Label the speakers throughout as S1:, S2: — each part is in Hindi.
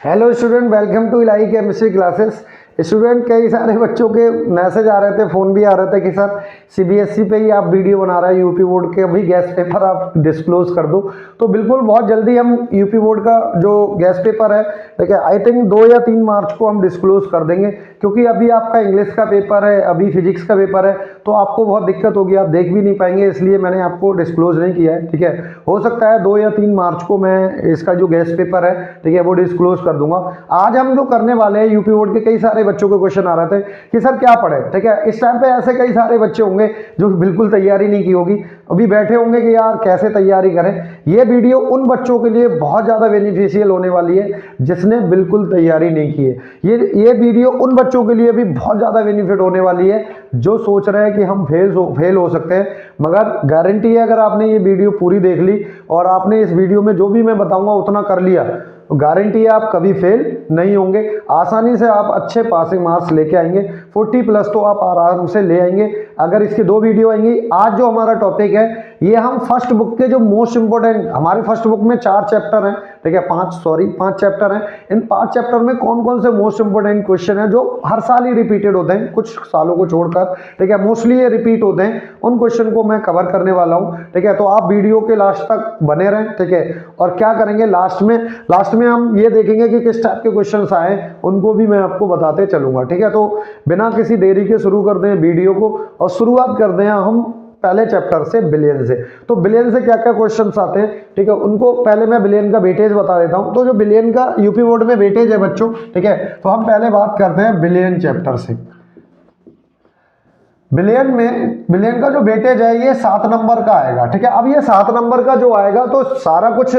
S1: Hello student, welcome to Ilahi chemistry classes. Student, कई सारे बच्चों के मैसेज आ रहे थे, फ़ोन भी आ रहे थे कि सर सीबीएसई पे ही आप वीडियो बना रहे हैं, यूपी बोर्ड के अभी गैस पेपर आप डिस्क्लोज कर दो। तो बिल्कुल बहुत जल्दी हम यूपी बोर्ड का जो गैस पेपर है, ठीक है, आई थिंक 2 या 3 मार्च को हम डिस्क्लोज कर देंगे, क्योंकि अभी आपका इंग्लिश का पेपर है, अभी फिजिक्स का पेपर है, तो आपको बहुत दिक्कत होगी, आप देख भी नहीं पाएंगे, इसलिए मैंने आपको डिस्क्लोज नहीं किया है। ठीक है, हो सकता है 2 या 3 मार्च को मैं इसका जो गैस पेपर है, ठीक है, वो डिस्क्लोज कर दूंगा। आज हम जो करने वाले हैं, यूपी बोर्ड के कई सारे बच्चों के क्वेश्चन आ रहे थे कि सर क्या पढ़े। ठीक है, इस टाइम पे ऐसे कई सारे बच्चे होंगे जो बिल्कुल तैयारी नहीं की होगी, अभी बैठे होंगे कि यार कैसे तैयारी करें। ये वीडियो उन बच्चों के लिए बहुत ज़्यादा बेनिफिशियल होने वाली है जिसने बिल्कुल तैयारी नहीं की है। ये वीडियो उन बच्चों के लिए भी बहुत ज़्यादा बेनिफिट होने वाली है जो सोच रहे हैं कि हम फेल हो सकते हैं, मगर गारंटी है अगर आपने ये वीडियो पूरी देख ली और आपने इस वीडियो में जो भी मैं बताऊंगा उतना कर लिया, तो गारंटी है आप कभी फेल नहीं होंगे। आसानी से आप अच्छे पासिंग मार्क्स लेके आएंगे, 40 प्लस तो आप आराम से ले आएंगे अगर इसकी 2 वीडियो आएंगी। आज जो हमारा टॉपिक है, ये हम फर्स्ट बुक के जो मोस्ट इंपोर्टेंट, हमारे फर्स्ट बुक में 4 चैप्टर हैं, ठीक है, 5 चैप्टर हैं। इन 5 चैप्टर में कौन कौन से मोस्ट इंपोर्टेंट क्वेश्चन है जो हर साल ही रिपीटेड होते हैं, कुछ सालों को छोड़कर, ठीक है, मोस्टली ये रिपीट होते हैं, उन क्वेश्चन को मैं कवर करने वाला हूं। ठीक है, तो आप वीडियो के लास्ट तक बने रहें। ठीक है, और क्या करेंगे लास्ट में हम ये देखेंगे कि किस टाइप के क्वेश्चंस आए, उनको भी मैं आपको बताते चलूंगा। ठीक है, तो बिना किसी देरी के शुरू कर दें वीडियो को और शुरुआत कर दें हम पहले चैप्टर से, बिलियन से। तो बिलियन से क्या क्या क्वेश्चंस आते हैं, ठीक है, उनको पहले मैं बिलियन का वेटेज बता देता हूं। तो जो बिलियन का यूपी बोर्ड में वेटेज है बच्चों, ठीक है, तो हम पहले बात करते हैं बिलियन चैप्टर से। बिलियन का जो वेटेज है ये 7 नंबर का आएगा। ठीक है, अब ये 7 नंबर का जो आएगा तो सारा कुछ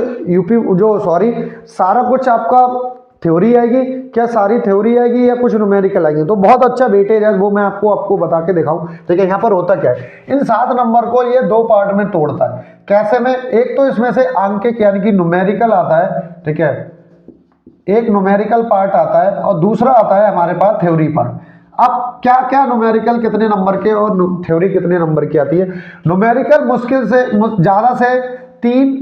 S1: सारा कुछ आपका थ्योरी आएगी क्या, सारी थ्योरी आएगी या कुछ न्यूमेरिकल आएगी। तो बहुत अच्छा वेटेज है, वो मैं आपको बता के दिखाऊं। ठीक है, यहाँ पर होता क्या है, इन 7 नंबर को ये 2 पार्ट में तोड़ता है। कैसे में, एक तो इसमें से अंक यानी कि न्यूमेरिकल आता है, ठीक है, एक न्यूमेरिकल पार्ट आता है और दूसरा आता है हमारे पास थ्योरी पार्ट। अब क्या क्या न्यूमेरिकल कितने नंबर के और थ्योरी कितने नंबर की आती है। न्यूमेरिकल मुश्किल से ज्यादा से 3,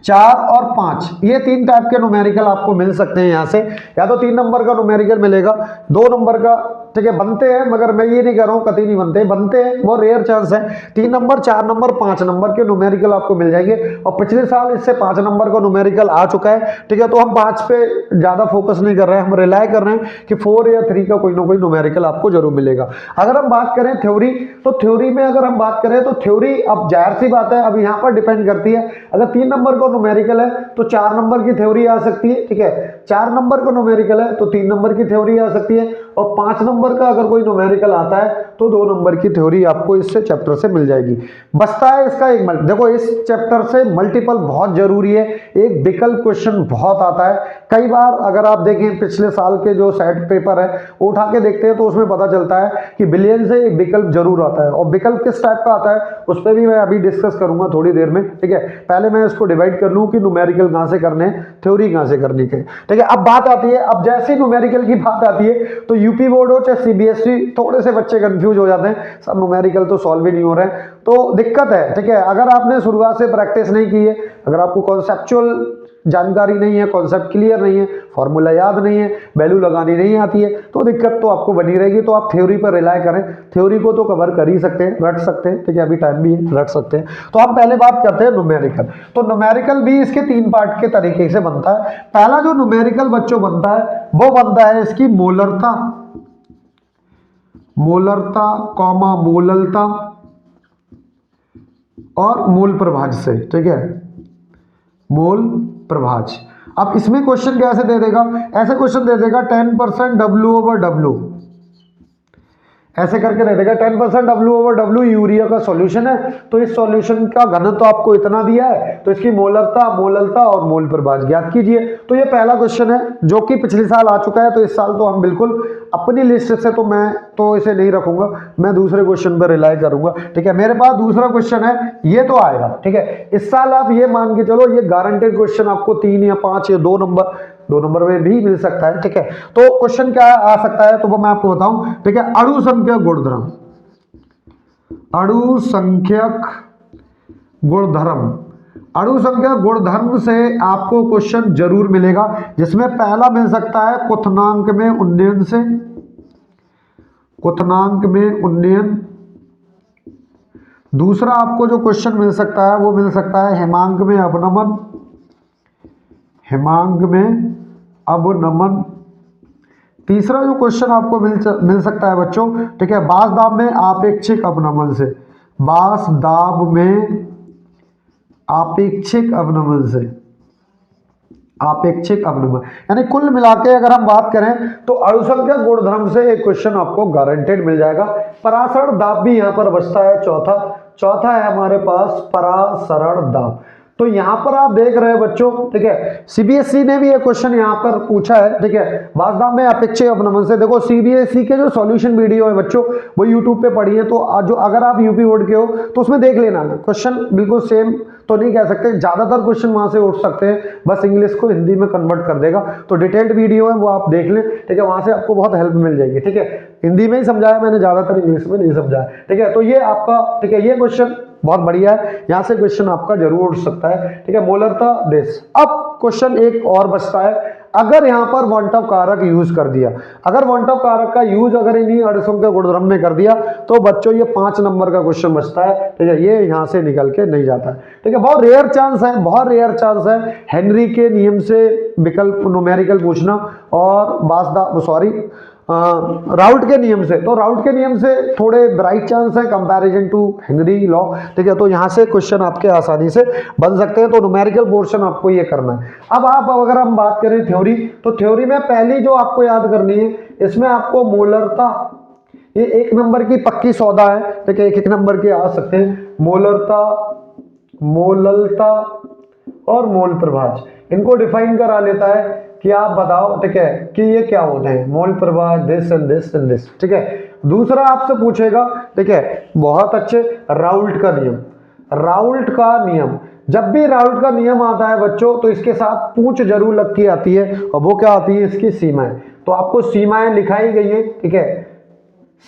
S1: 4 और 5, ये 3 टाइप के न्यूमेरिकल आपको मिल सकते हैं यहाँ से। या तो 3 नंबर का न्यूमेरिकल मिलेगा, 2 नंबर का, ठीक है, बनते हैं, मगर मैं ये नहीं कह रहा हूँ कतई नहीं बनते हैं, वो रेयर चांस है। 3 नंबर, 4 नंबर, 5 नंबर के न्यूमेरिकल आपको मिल जाएंगे और पिछले साल इससे 5 नंबर का न्यूमेरिकल आ चुका है। ठीक है, तो हम 5 पे ज्यादा फोकस नहीं कर रहे हैं, हम रिलाय कर रहे हैं कि 4 या 3 का कोई ना कोई न्यूमेरिकल आपको जरूर मिलेगा। अगर हम बात करें थ्योरी, तो थ्योरी में अगर हम बात करें तो थ्योरी, अब जाहिर सी बात है, अब यहाँ पर डिपेंड करती है, अगर 3 नंबर का न्यूमेरिकल है तो 4 नंबर की थ्योरी आ सकती है। ठीक है, 4 नंबर का न्यूमेरिकल है तो 3 नंबर की थ्योरी आ सकती है, और 5 नंबर का अगर कोई न्यूमेरिकल आता है तो 2 नंबर की थ्योरी आपको इससे चैप्टर से मिल जाएगी। बचता है इसका एक देखो, इस चैप्टर से मल्टीपल बहुत जरूरी है, एक विकल्प क्वेश्चन बहुत आता है। कई बार अगर आप देखें पिछले साल के जो सेट पेपर है वो उठा के देखते हैं तो उसमें पता चलता है कि बिलियन से एक विकल्प जरूर आता है, और विकल्प किस टाइप का आता है उस पर भी मैं अभी डिस्कस करूंगा थोड़ी देर में। ठीक है, पहले मैं इसको डिवाइड कर लूं कि न्यूमेरिकल कहां से करने हैं, थ्योरी कहां से करनी है। ठीक है, अब बात आती है, अब जैसे न्यूमेरिकल की बात आती है तो यूपी बोर्ड हो चाहे सीबीएसई, थोड़े से बच्चे कंफ्यूज हो जाते हैं, सब न्यूमेरिकल तो सॉल्व ही नहीं हो रहे हैं, तो दिक्कत है। ठीक है, अगर आपने शुरुआत से प्रैक्टिस नहीं की है, अगर आपको कॉन्सेप्चुअल जानकारी नहीं है, कॉन्सेप्ट क्लियर नहीं है, फॉर्मूला याद नहीं है, वैल्यू लगानी नहीं आती है, तो दिक्कत तो आपको बनी रहेगी। तो आप थ्योरी पर रिलाय करें, थ्योरी को तो कवर कर ही सकते हैं, रट सकते हैं। ठीक है, अभी टाइम भी है, रट सकते हैं। तो हम पहले बात करते हैं न्यूमेरिकल। तो न्यूमेरिकल भी इसके 3 पार्ट के तरीके से बनता है। पहला जो न्यूमेरिकल बच्चों बनता है वो बनता है इसकी मोलरता, कॉमा मोललता और मूल प्रभाज से। ठीक है, मूल प्रभाज। अब इसमें क्वेश्चन कैसे दे देगा, ऐसे क्वेश्चन दे देगा 10% W/W, ऐसे करके दे देगा 10% W/W यूरिया का सॉल्यूशन है, तो इस सॉल्यूशन का घनत्व तो आपको इतना दिया है, तो इसकी मोललता और मोल प्रभाज ज्ञात कीजिए। तो ये पहला क्वेश्चन है जो कि पिछले साल आ चुका है, तो इस साल तो हम बिल्कुल अपनी लिस्ट से तो मैं तो इसे नहीं रखूंगा, मैं दूसरे क्वेश्चन पर रिलाय करूंगा। ठीक है, मेरे पास दूसरा क्वेश्चन है, ये तो आएगा। ठीक है, इस साल आप ये मान के चलो ये गारंटेड क्वेश्चन आपको 3 या 5 या 2 नंबर में भी मिल सकता है। ठीक है, तो क्वेश्चन क्या आ सकता है तो वो मैं आपको बताऊं। ठीक है, अणु संख्यक गुणधर्म अणु संख्या गुणधर्म से आपको क्वेश्चन जरूर मिलेगा, जिसमें पहला मिल सकता है क्वथनांक में उन्नयन से, क्वथनांक में उन्नयन। दूसरा आपको जो क्वेश्चन मिल सकता है वो मिल सकता है हेमांक में अवनमन, हेमांक में अवनमन। तीसरा जो क्वेश्चन आपको मिल सकता है बच्चों, ठीक है, बास दाब में आपेक्षिक अवनमन से, बास दाब में आपेक्षिक अवनमन से, आपेक्षिक अवनमन। यानी कुल मिला के अगर हम बात करें तो अणु संख्या गुणधर्म से एक क्वेश्चन आपको गारंटेड मिल जाएगा। परासरण दाब भी यहाँ पर बचता है चौथा है हमारे पास परासरण दाब। तो यहाँ पर आप देख रहे हैं बच्चों, ठीक है, सीबीएसई ने भी ये क्वेश्चन यहाँ पर पूछा है, ठीक है, वास्तव में अपेक्षित अवनमन से। देखो सीबीएसई के जो सॉल्यूशन वीडियो है बच्चों वो यूट्यूब पे पढ़ी है, तो जो अगर आप यूपी बोर्ड के हो तो उसमें देख लेना, क्वेश्चन बिल्कुल सेम तो नहीं कह सकते, ज्यादातर क्वेश्चन वहां से उठ सकते हैं, बस इंग्लिश को हिंदी में कन्वर्ट कर देगा। तो डिटेल्ड वीडियो है वो आप देख लें, ठीक है, वहां से आपको बहुत हेल्प मिल जाएगी, ठीक है। हिंदी में ही समझाया मैंने, ज्यादातर इंग्लिश में नहीं समझाया, ठीक है। तो ये आपका, ठीक है, ये क्वेश्चन बहुत बढ़िया है, यहां से क्वेश्चन आपका जरूर उठ सकता है, ठीक है, मोलरता देश। अब क्वेश्चन एक और बचता है, अगर यहां पर वॉन्टअप कारक यूज कर दिया, अगर वॉन्टअप कारक का यूज अगर इन्हीं अणुओं के गुणधर्म में कर दिया तो बच्चों ये 5 नंबर का क्वेश्चन बचता है, ठीक है, ये यहां से निकल के नहीं जाता है, ठीक है। बहुत रेयर चांस है, बहुत रेयर चांस है हेनरी के नियम से विकल्प न्यूमेरिकल पूछना और राउल्ट के नियम से। तो राउल्ट के नियम से थोड़े ब्राइट चांस है कंपैरिजन टू हेनरी लॉ, ठीक है। तो यहाँ से क्वेश्चन आपके आसानी से बन सकते हैं। तो न्यूमेरिकल पोर्शन आपको ये करना है। अब अगर हम बात करें थ्योरी, तो थ्योरी में पहली जो आपको याद करनी है, इसमें आपको मोलरता, ये 1 नंबर की पक्की सौदा है, ठीक है, 1 नंबर के आ सकते हैं, मोलरता, मोललता और मोल प्रभाज, इनको डिफाइन करा लेता है कि आप बताओ, ठीक है, कि ये क्या होते हैं, मोल प्रभाज, this and this and this, ठीक है। दूसरा आपसे पूछेगा, ठीक है, बहुत अच्छे, राउल्ट का नियम, राउल्ट का नियम। जब भी राउल्ट का नियम आता है बच्चों तो इसके साथ पूंछ जरूर लग के आती है, और वो क्या आती है, इसकी सीमाएं। तो आपको सीमाएं लिखाई गई है, ठीक है,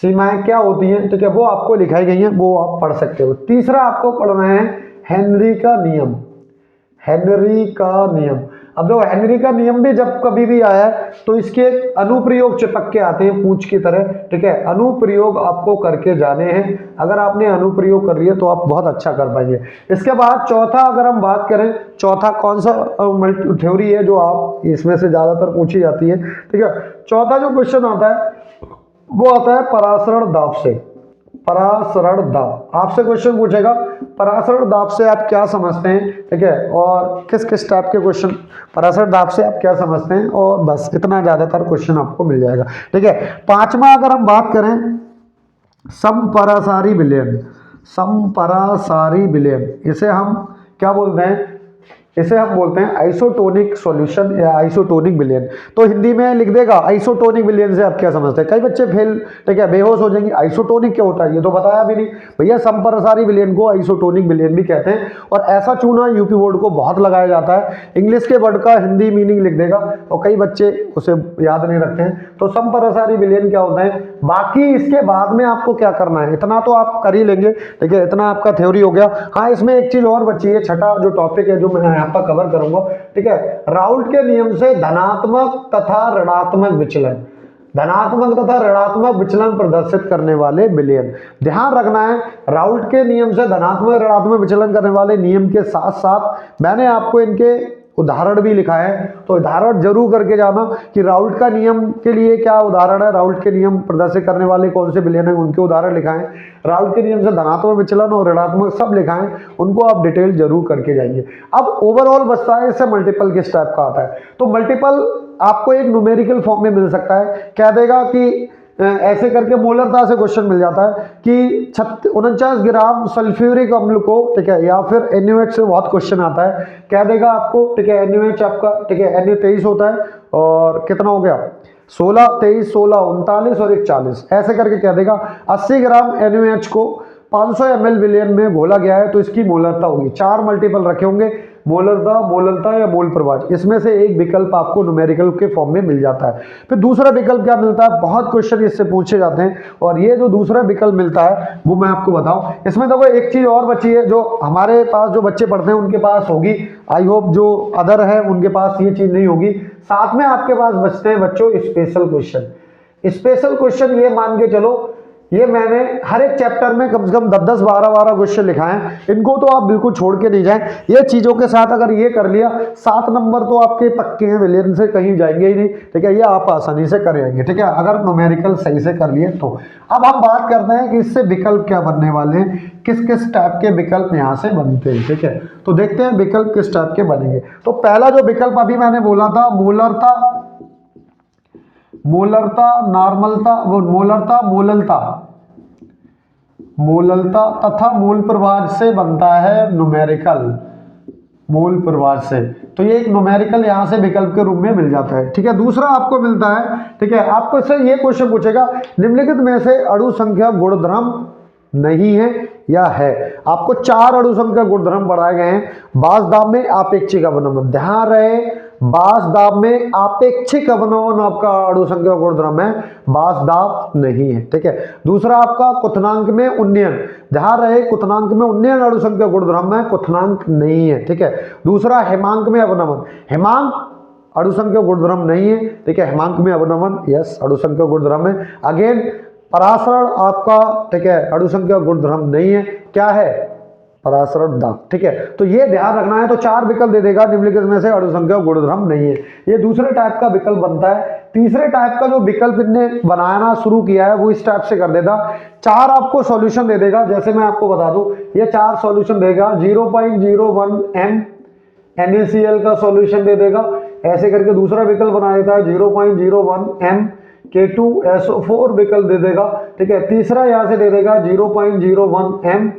S1: सीमाएं क्या होती हैं, ठीक है, वो आपको लिखाई गई हैं, वो आप पढ़ सकते हो। तीसरा आपको पढ़ना है हेनरी का नियम, हेनरी का नियम। अब जो हेनरी का नियम भी जब कभी भी आया है तो इसके अनुप्रयोग चिपक के आते हैं पूंछ की तरह, ठीक है, अनुप्रयोग आपको करके जाने हैं। अगर आपने अनुप्रयोग कर लिया तो आप बहुत अच्छा कर पाएंगे। इसके बाद चौथा अगर हम बात करें, चौथा कौन सा थ्योरी है जो आप इसमें से ज्यादातर पूछी जाती है, ठीक है, चौथा जो क्वेश्चन आता है वो आता है परासरण दाब से, परासरण दाब। आपसे क्वेश्चन पूछेगा परासरण दाब से आप क्या समझते हैं, ठीक है, और किस किस टाइप के क्वेश्चन परासरण दाब से आप क्या समझते हैं, और बस इतना ज्यादातर क्वेश्चन आपको मिल जाएगा, ठीक है। पांचवा अगर हम बात करें समपरासारी विलयन, समपरासारी विलयन, इसे हम क्या बोलते हैं, इसे हम बोलते हैं आइसोटोनिक सॉल्यूशन या आइसोटोनिक विलयन। तो हिंदी में लिख देगा आइसोटोनिक विलयन से आप क्या समझते हैं। कई बच्चे फेल, ठीक है, बेहोश हो जाएंगे, आइसोटोनिक क्या होता है ये तो बताया भी नहीं भैया। समपरासारी विलयन को आइसोटोनिक विलयन भी कहते हैं, और ऐसा चूना यूपी बोर्ड को बहुत लगाया जाता है, इंग्लिश के वर्ड का हिंदी मीनिंग लिख देगा और कई बच्चे उसे याद नहीं रखते हैं। तो समपरासारी विलयन क्या होता है, बाकी इसके बाद में आपको क्या करना है, इतना तो आप कर ही लेंगे, ठीक है, इतना आपका थ्योरी हो गया। हाँ, इसमें एक चीज और बची है, छठा जो टॉपिक है जो मैं यहाँ पर कवर करूंगा, ठीक है, राउल्ट के नियम से धनात्मक तथा ऋणात्मक विचलन, धनात्मक तथा ऋणात्मक विचलन प्रदर्शित करने वाले विलयन। ध्यान रखना है, राउल्ट के नियम से धनात्मक ऋणात्मक विचलन करने वाले नियम के साथ साथ मैंने आपको इनके उदाहरण भी लिखा है, तो उदाहरण जरूर करके जाना कि राउल्ट का नियम के लिए क्या उदाहरण है, राउल्ट के नियम प्रदर्शित करने वाले कौन से विलयन है उनके उदाहरण लिखा है, राउल्ट के नियम से धनात्मक विचलन और ऋणात्मक सब लिखा है, उनको आप डिटेल जरूर करके जाएंगे। अब ओवरऑल बचता है, इससे मल्टीपल किस टाइप का आता है, तो मल्टीपल आपको एक न्यूमेरिकल फॉर्म में मिल सकता है। कह देगा कि ऐसे करके मोलरता से क्वेश्चन मिल जाता है कि 49 ग्राम सल्फ्यूरिक अम्ल को, ठीक है, या फिर NaOH से बहुत क्वेश्चन आता है, कह देगा आपको, ठीक है, NaOH आपका, ठीक है, Na 23 होता है और कितना हो गया 16, 23, 16, 39 और 41, ऐसे करके कह देगा 80 ग्राम NaOH को 500 ml विलयन में घोला गया है तो इसकी मोलरता होगी। 4 मल्टीपल रखे होंगे, मोलरता, मोललता या मोल प्रवाह, इसमें से एक विकल्प आपको न्यूमेरिकल के फॉर्म में मिल जाता है। फिर दूसरा विकल्प क्या मिलता है, बहुत क्वेश्चन इससे पूछे जाते हैं, और ये जो दूसरा विकल्प मिलता है वो मैं आपको बताऊं। इसमें देखो एक चीज और बची है, जो हमारे पास जो बच्चे पढ़ते हैं उनके पास होगी, आई होप जो अदर है उनके पास ये चीज नहीं होगी। साथ में आपके पास बचते हैं बच्चों स्पेशल क्वेश्चन। स्पेशल क्वेश्चन ये मान के चलो, ये मैंने हर एक चैप्टर में कम से कम 10-10, 12-12 क्वेश्चन लिखा है, इनको तो आप बिल्कुल छोड़ के नहीं जाएं। ये चीजों के साथ अगर ये कर लिया, 7 नंबर तो आपके पक्के हैं, विलियन से कहीं जाएंगे ही नहीं, ठीक है, ये आप आसानी से करेंगे, ठीक है, अगर न्यूमेरिकल सही से कर लिए तो। अब हम बात करते हैं कि इससे विकल्प क्या बनने वाले हैं, किस किस टाइप के विकल्प यहाँ से बनते हैं, ठीक है। तो देखते हैं विकल्प किस टाइप के बनेंगे। तो पहला जो विकल्प अभी मैंने बोला था, मोलरता, मोलरता, नॉर्मलता, वो मोलरता, मोललता, मोललता तथा मूल प्रवाह से बनता है न्यूमेरिकल, मूल प्रवाह से। तो ये एक न्यूमेरिकल यहां से विकल्प के रूप में मिल जाता है, ठीक है। दूसरा आपको मिलता है, ठीक है, आपको इससे ये क्वेश्चन पूछेगा, निम्नलिखित में से अणु संख्या गुणधर्म नहीं है या है। आपको 4 अणु संख्या गुणधर्म बढ़ाए गए हैं। बास दाब में आपेक्षिक अवनमन, ध्यान रहे, बास दाब में आपेक्षिक अवनमन आपका अणु संख्या गुणधर्म है, बास दाब नहीं है, ठीक है। दूसरा आपका क्वथनांक में उन्नयन, ध्यान रहे, क्वथनांक में उन्नयन अणु संख्या गुणधर्म है, क्वथनांक नहीं है, ठीक है। दूसरा हेमांक में अवनमन, हेमांक अणु संख्या गुणधर्म नहीं है, ठीक है, हेमांक में अवनमन यस अणु संख्या गुणधर्म है। अगेन परासरण आपका, ठीक है, अणु संख्या गुणधर्म नहीं है, क्या है, परासरण दाब, ठीक है। तो ये ध्यान रखना है। तो 4 विकल्प दे देगा, निम्नलिखित में से अणु संख्या गुणधर्म नहीं है। ये दूसरे टाइप का विकल्प बनता है। तीसरे टाइप का जो विकल्प इनने बनाना शुरू किया है वो इस टाइप से कर देता, 4 आपको सॉल्यूशन दे देगा। जैसे मैं आपको बता दूं, ये 4 सॉल्यूशन देगा, 0.01 m NaCl का सॉल्यूशन दे देगा, ऐसे करके दूसरा विकल्प बना देता है, 0.01 m K2SO4 विकल्प दे देगा, ठीक है। तीसरा यहाँ से दे देगा 0.01 m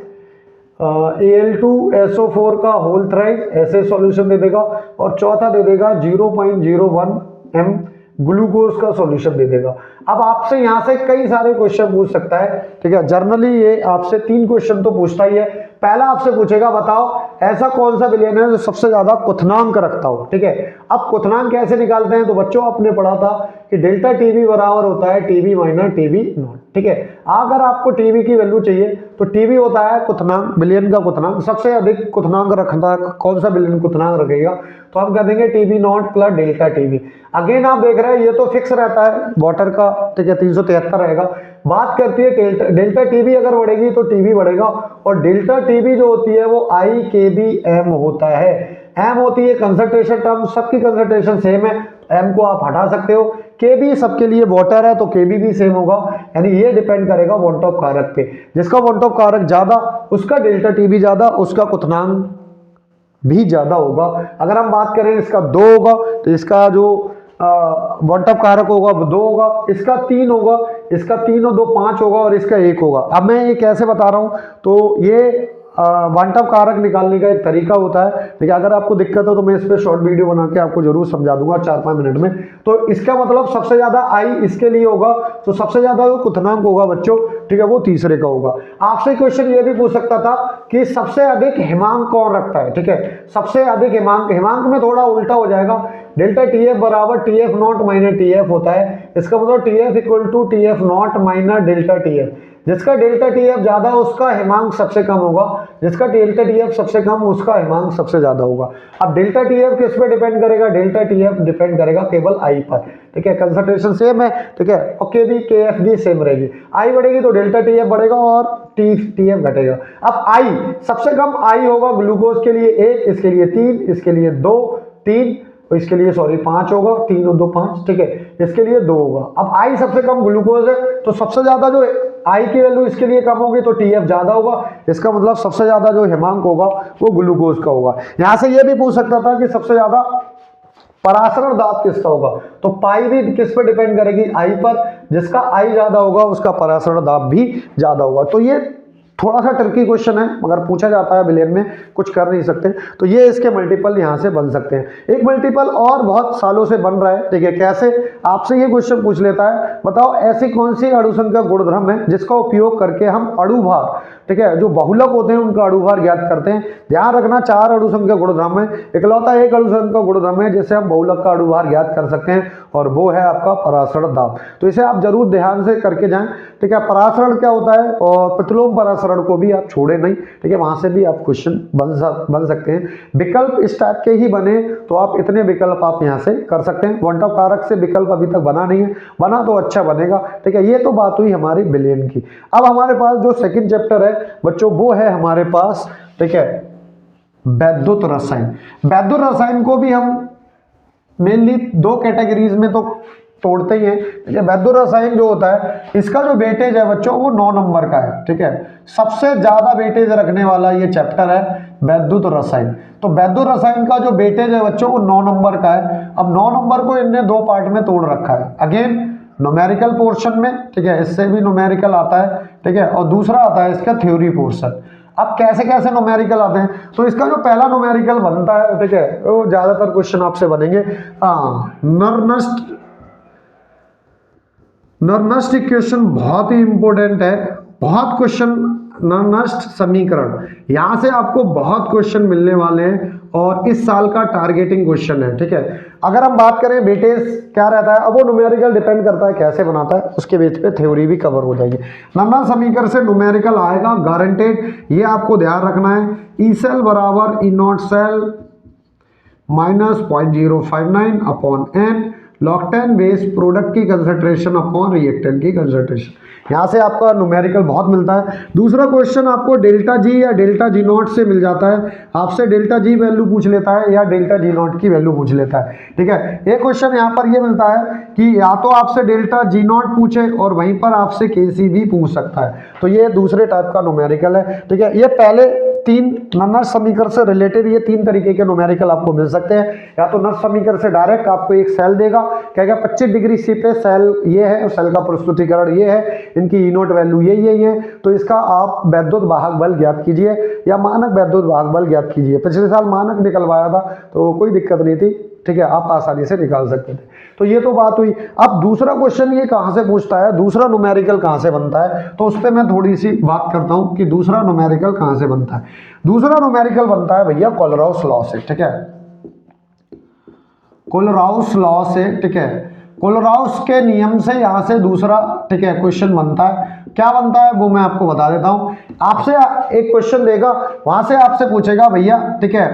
S1: Al2SO4 का होल थ्राइस, ऐसे सॉल्यूशन दे देगा, और चौथा दे देगा 0.01 m ग्लूकोज का सॉल्यूशन दे देगा। अब आपसे यहाँ से कई सारे क्वेश्चन पूछ सकता है, ठीक है। जनरली ये आपसे 3 क्वेश्चन तो पूछता ही है। पहला आपसे पूछेगा, बताओ ऐसा कौन सा विलयन है जो सबसे ज्यादा क्वथनांक रखता हो, ठीक है। अब क्वथनांक कैसे निकालते हैं, तो बच्चों आपने पढ़ा था कि डेल्टा टीवी बराबर होता है टीवी माइनस टीवी नॉट, ठीक है। अगर आपको टीवी की वैल्यू चाहिए तो टीवी होता है क्वथनांक, विलयन का क्वथनांक। सबसे अधिक क्वथनांक रखता कौन सा विलयन क्वथनांक रखेगा, तो हम कर देंगे TV not plus delta TV. Again आप देख रहे हैं ये तो फिक्स रहता है वाटर का, ठीक है, 373 रहेगा। बात करती है डेल्टा टीवी अगर बढ़ेगी तो टीवी बढ़ेगा, और डेल्टा टीवी जो होती है वो IKBM होता है। एम होती है कंसंट्रेशन टर्म, सबकी कंसंट्रेशन सेम है, एम को आप हटा सकते हो। केबी सबके लिए वाटर है तो केबी भी सेम होगा, यानी ये डिपेंड करेगा वन टॉप कारक पे। जिसका वन टॉप कारक ज्यादा उसका डेल्टा टीवी ज्यादा, उसका क्वथनांक भी ज्यादा होगा। अगर हम बात करें इसका 2 होगा तो इसका जो वन टॉप कारक होगा वो 2 होगा, इसका 3 होगा, इसका 3 और 2 5 होगा, और इसका 1 होगा। अब मैं ये कैसे बता रहा हूं, तो ये वन टॉप कारक निकालने का एक तरीका होता है, लेकिन अगर आपको दिक्कत हो तो मैं इस पर शॉर्ट वीडियो बना के आपको जरूर समझा दूंगा 4-5 मिनट में। तो इसका मतलब सबसे ज्यादा आई इसके लिए होगा, तो सबसे ज्यादा जो क्वथनांक होगा बच्चों, ठीक है, वो तीसरे का होगा। आपसे क्वेश्चन ये भी पूछ सकता था कि सबसे अधिक हेमांक कौन रखता है, ठीक है। सबसे अधिक हेमांक, हेमांक में थोड़ा उल्टा हो जाएगा, डेल्टा TF बराबर TF नॉट माइनस TF होता है। इसका मतलब TF equal to TF naught minus delta TF। जिसका डेल्टा TF ज्यादा उसका हेमांक सबसे कम होगा, जिसका डेल्टा TF सबसे कम उसका हेमांक सबसे ज्यादा होगा। अब डेल्टा TF किस पे डिपेंड करेगा, डेल्टा TF डिपेंड करेगा केवल आई पर, ठीक है। कंसंट्रेशन सेम है, ठीक है, और केबी KF भी सेम रहेगी। आई बढ़ेगी तो डेल्टा TF बढ़ेगा और TF घटेगा। अब आई सबसे कम आई होगा ग्लूकोज के लिए 1, इसके लिए 3, इसके लिए 2, 3, इसके लिए 5 होगा, 3 और 2 5, ठीक है, इसके लिए 2 होगा। अब आई सबसे कम ग्लूकोज है तो सबसे ज्यादा जो आई की वैल्यू इसके लिए कम होगी तो TF ज्यादा होगा, इसका मतलब सबसे ज्यादा जो हेमांक होगा वो ग्लूकोज का होगा। यहां से ये भी पूछ सकता था कि सबसे ज्यादा परासरण दाब किसका होगा, तो पाई भी किस पर डिपेंड करेगी, आई पर। जिसका आई ज्यादा होगा उसका परासरण दाब भी ज्यादा होगा। तो ये थोड़ा सा ट्रिकी क्वेश्चन है, मगर पूछा जाता है बिलियन में, कुछ कर नहीं सकते। तो ये इसके मल्टीपल यहाँ से बन सकते हैं। एक मल्टीपल और बहुत सालों से बन रहा है, ठीक है, कैसे, आपसे ये क्वेश्चन पूछ लेता है, बताओ ऐसी कौन सी अणुसंख्या गुणधर्म है जिसका उपयोग करके हम अणुभार, ठीक है, जो बहुलक होते हैं उनका अणुभार ज्ञात करते हैं। ध्यान रखना 4 अणुसंख्या गुणधर्म है, इकलौता एक अणुसंख्या गुणधर्म है जिससे हम बहुलक का अणुभार ज्ञात कर सकते हैं, और वो है आपका परासरण दाब। तो इसे आप जरूर ध्यान से करके जाएं, ठीक है। परासरण क्या होता है, और प्रतिलोम परासरण को भी आप छोड़े नहीं, ठीक है, वहां से भी आप क्वेश्चन बन सकते हैं। विकल्प इस टाइप के ही बने तो आप इतने विकल्प आप यहां से कर सकते हैं। वन टॉप कारक से विकल्प अभी तक बना नहीं है, बना तो अच्छा बनेगा, ठीक है। ये तो बात हुई हमारी बिलियन की। अब हमारे पास जो सेकंड चैप्टर है बच्चों, वो है हमारे पास, ठीक है, वैद्युत रसायन। वैद्युत रसायन को भी हम मेनली 2 कैटेगरीज में तो तोड़ते ही हैं, ठीक है। वैद्युत रसायन जो होता है, इसका जो वेटेज है बच्चों वो 9 नंबर का है, ठीक है। सबसे ज्यादा वेटेज रखने वाला ये चैप्टर है वैद्युत रसायन। तो वैद्युत रसायन का जो वेटेज है बच्चों वो 9 नंबर का है। अब 9 नंबर को इनने 2 पार्ट में तोड़ रखा है, अगेन न्यूमेरिकल पोर्शन में, ठीक है, इससे भी न्यूमेरिकल आता है, ठीक है, और दूसरा आता है इसका थ्योरी पोर्शन। अब कैसे कैसे न्यूमेरिकल आते हैं, तो इसका जो पहला न्यूमेरिकल बनता है, ठीक है, वो ज्यादातर क्वेश्चन आपसे बनेंगे, नरनस्ट इक्वेशन बहुत ही इंपॉर्टेंट है, बहुत क्वेश्चन, नरनस्ट समीकरण, यहां से आपको बहुत क्वेश्चन मिलने वाले हैं, और इस साल का टारगेटिंग क्वेश्चन है, ठीक है। अगर हम बात करें वेटेज क्या रहता है, अब वो न्यूमेरिकल डिपेंड करता है कैसे बनाता है, उसके बेस पे थ्योरी भी कवर हो जाएगी। नरनस्ट समीकरण से न्यूमेरिकल आएगा गारंटेड, ये आपको ध्यान रखना है। ई सेल बराबर E naught cell minus 0.059 upon N log 10 base product की कंसंट्रेशन अपॉन रिएक्टेंट की कंसंट्रेशन। यहाँ से आपका न्यूमेरिकल बहुत मिलता है। दूसरा क्वेश्चन आपको डेल्टा जी या डेल्टा जी नॉट से मिल जाता है, आपसे डेल्टा जी वैल्यू पूछ लेता है या डेल्टा जी नॉट की वैल्यू पूछ लेता है, ठीक है। एक क्वेश्चन यहाँ पर ये मिलता है कि या तो आपसे डेल्टा जी नॉट पूछे और वहीं पर आपसे केसी भी पूछ सकता है, तो ये दूसरे टाइप का न्यूमेरिकल है, ठीक है। ये पहले 3 नरनस्ट समीकरण से रिलेटेड ये 3 तरीके के न्यूमेरिकल आपको मिल सकते हैं। या तो नरनस्ट समीकरण से डायरेक्ट आपको एक सेल देगा, कहेगा 25 डिग्री सी पे सेल ये है, सेल का प्रस्तुतिकरण ये है, इनकी ई नोट वैल्यू यही है, तो इसका आप वैद्युत वाहक बल ज्ञात कीजिए या मानक वैद्युत वाहक बल ज्ञात कीजिए। पिछले साल मानक निकलवाया था तो कोई दिक्कत नहीं थी, ठीक है, आप आसानी से निकाल सकते थे। तो ये तो बात हुई। अब दूसरा क्वेश्चन ये कहां से पूछता है, दूसरा न्यूमेरिकल कहां से बनता है, तो उस पर मैं थोड़ी सी बात करता हूं कि दूसरा न्यूमेरिकल कहां से बनता है। दूसरा न्यूमेरिकल बनता है भैया कोलराउस लॉ से, ठीक है, कोलराउस लॉ से, ठीक है। कोलराउस के नियम से यहां से दूसरा, ठीक है, क्वेश्चन बनता है। क्या बनता है वो मैं आपको बता देता हूं। आपसे एक क्वेश्चन देगा, वहां से आपसे पूछेगा भैया, ठीक है,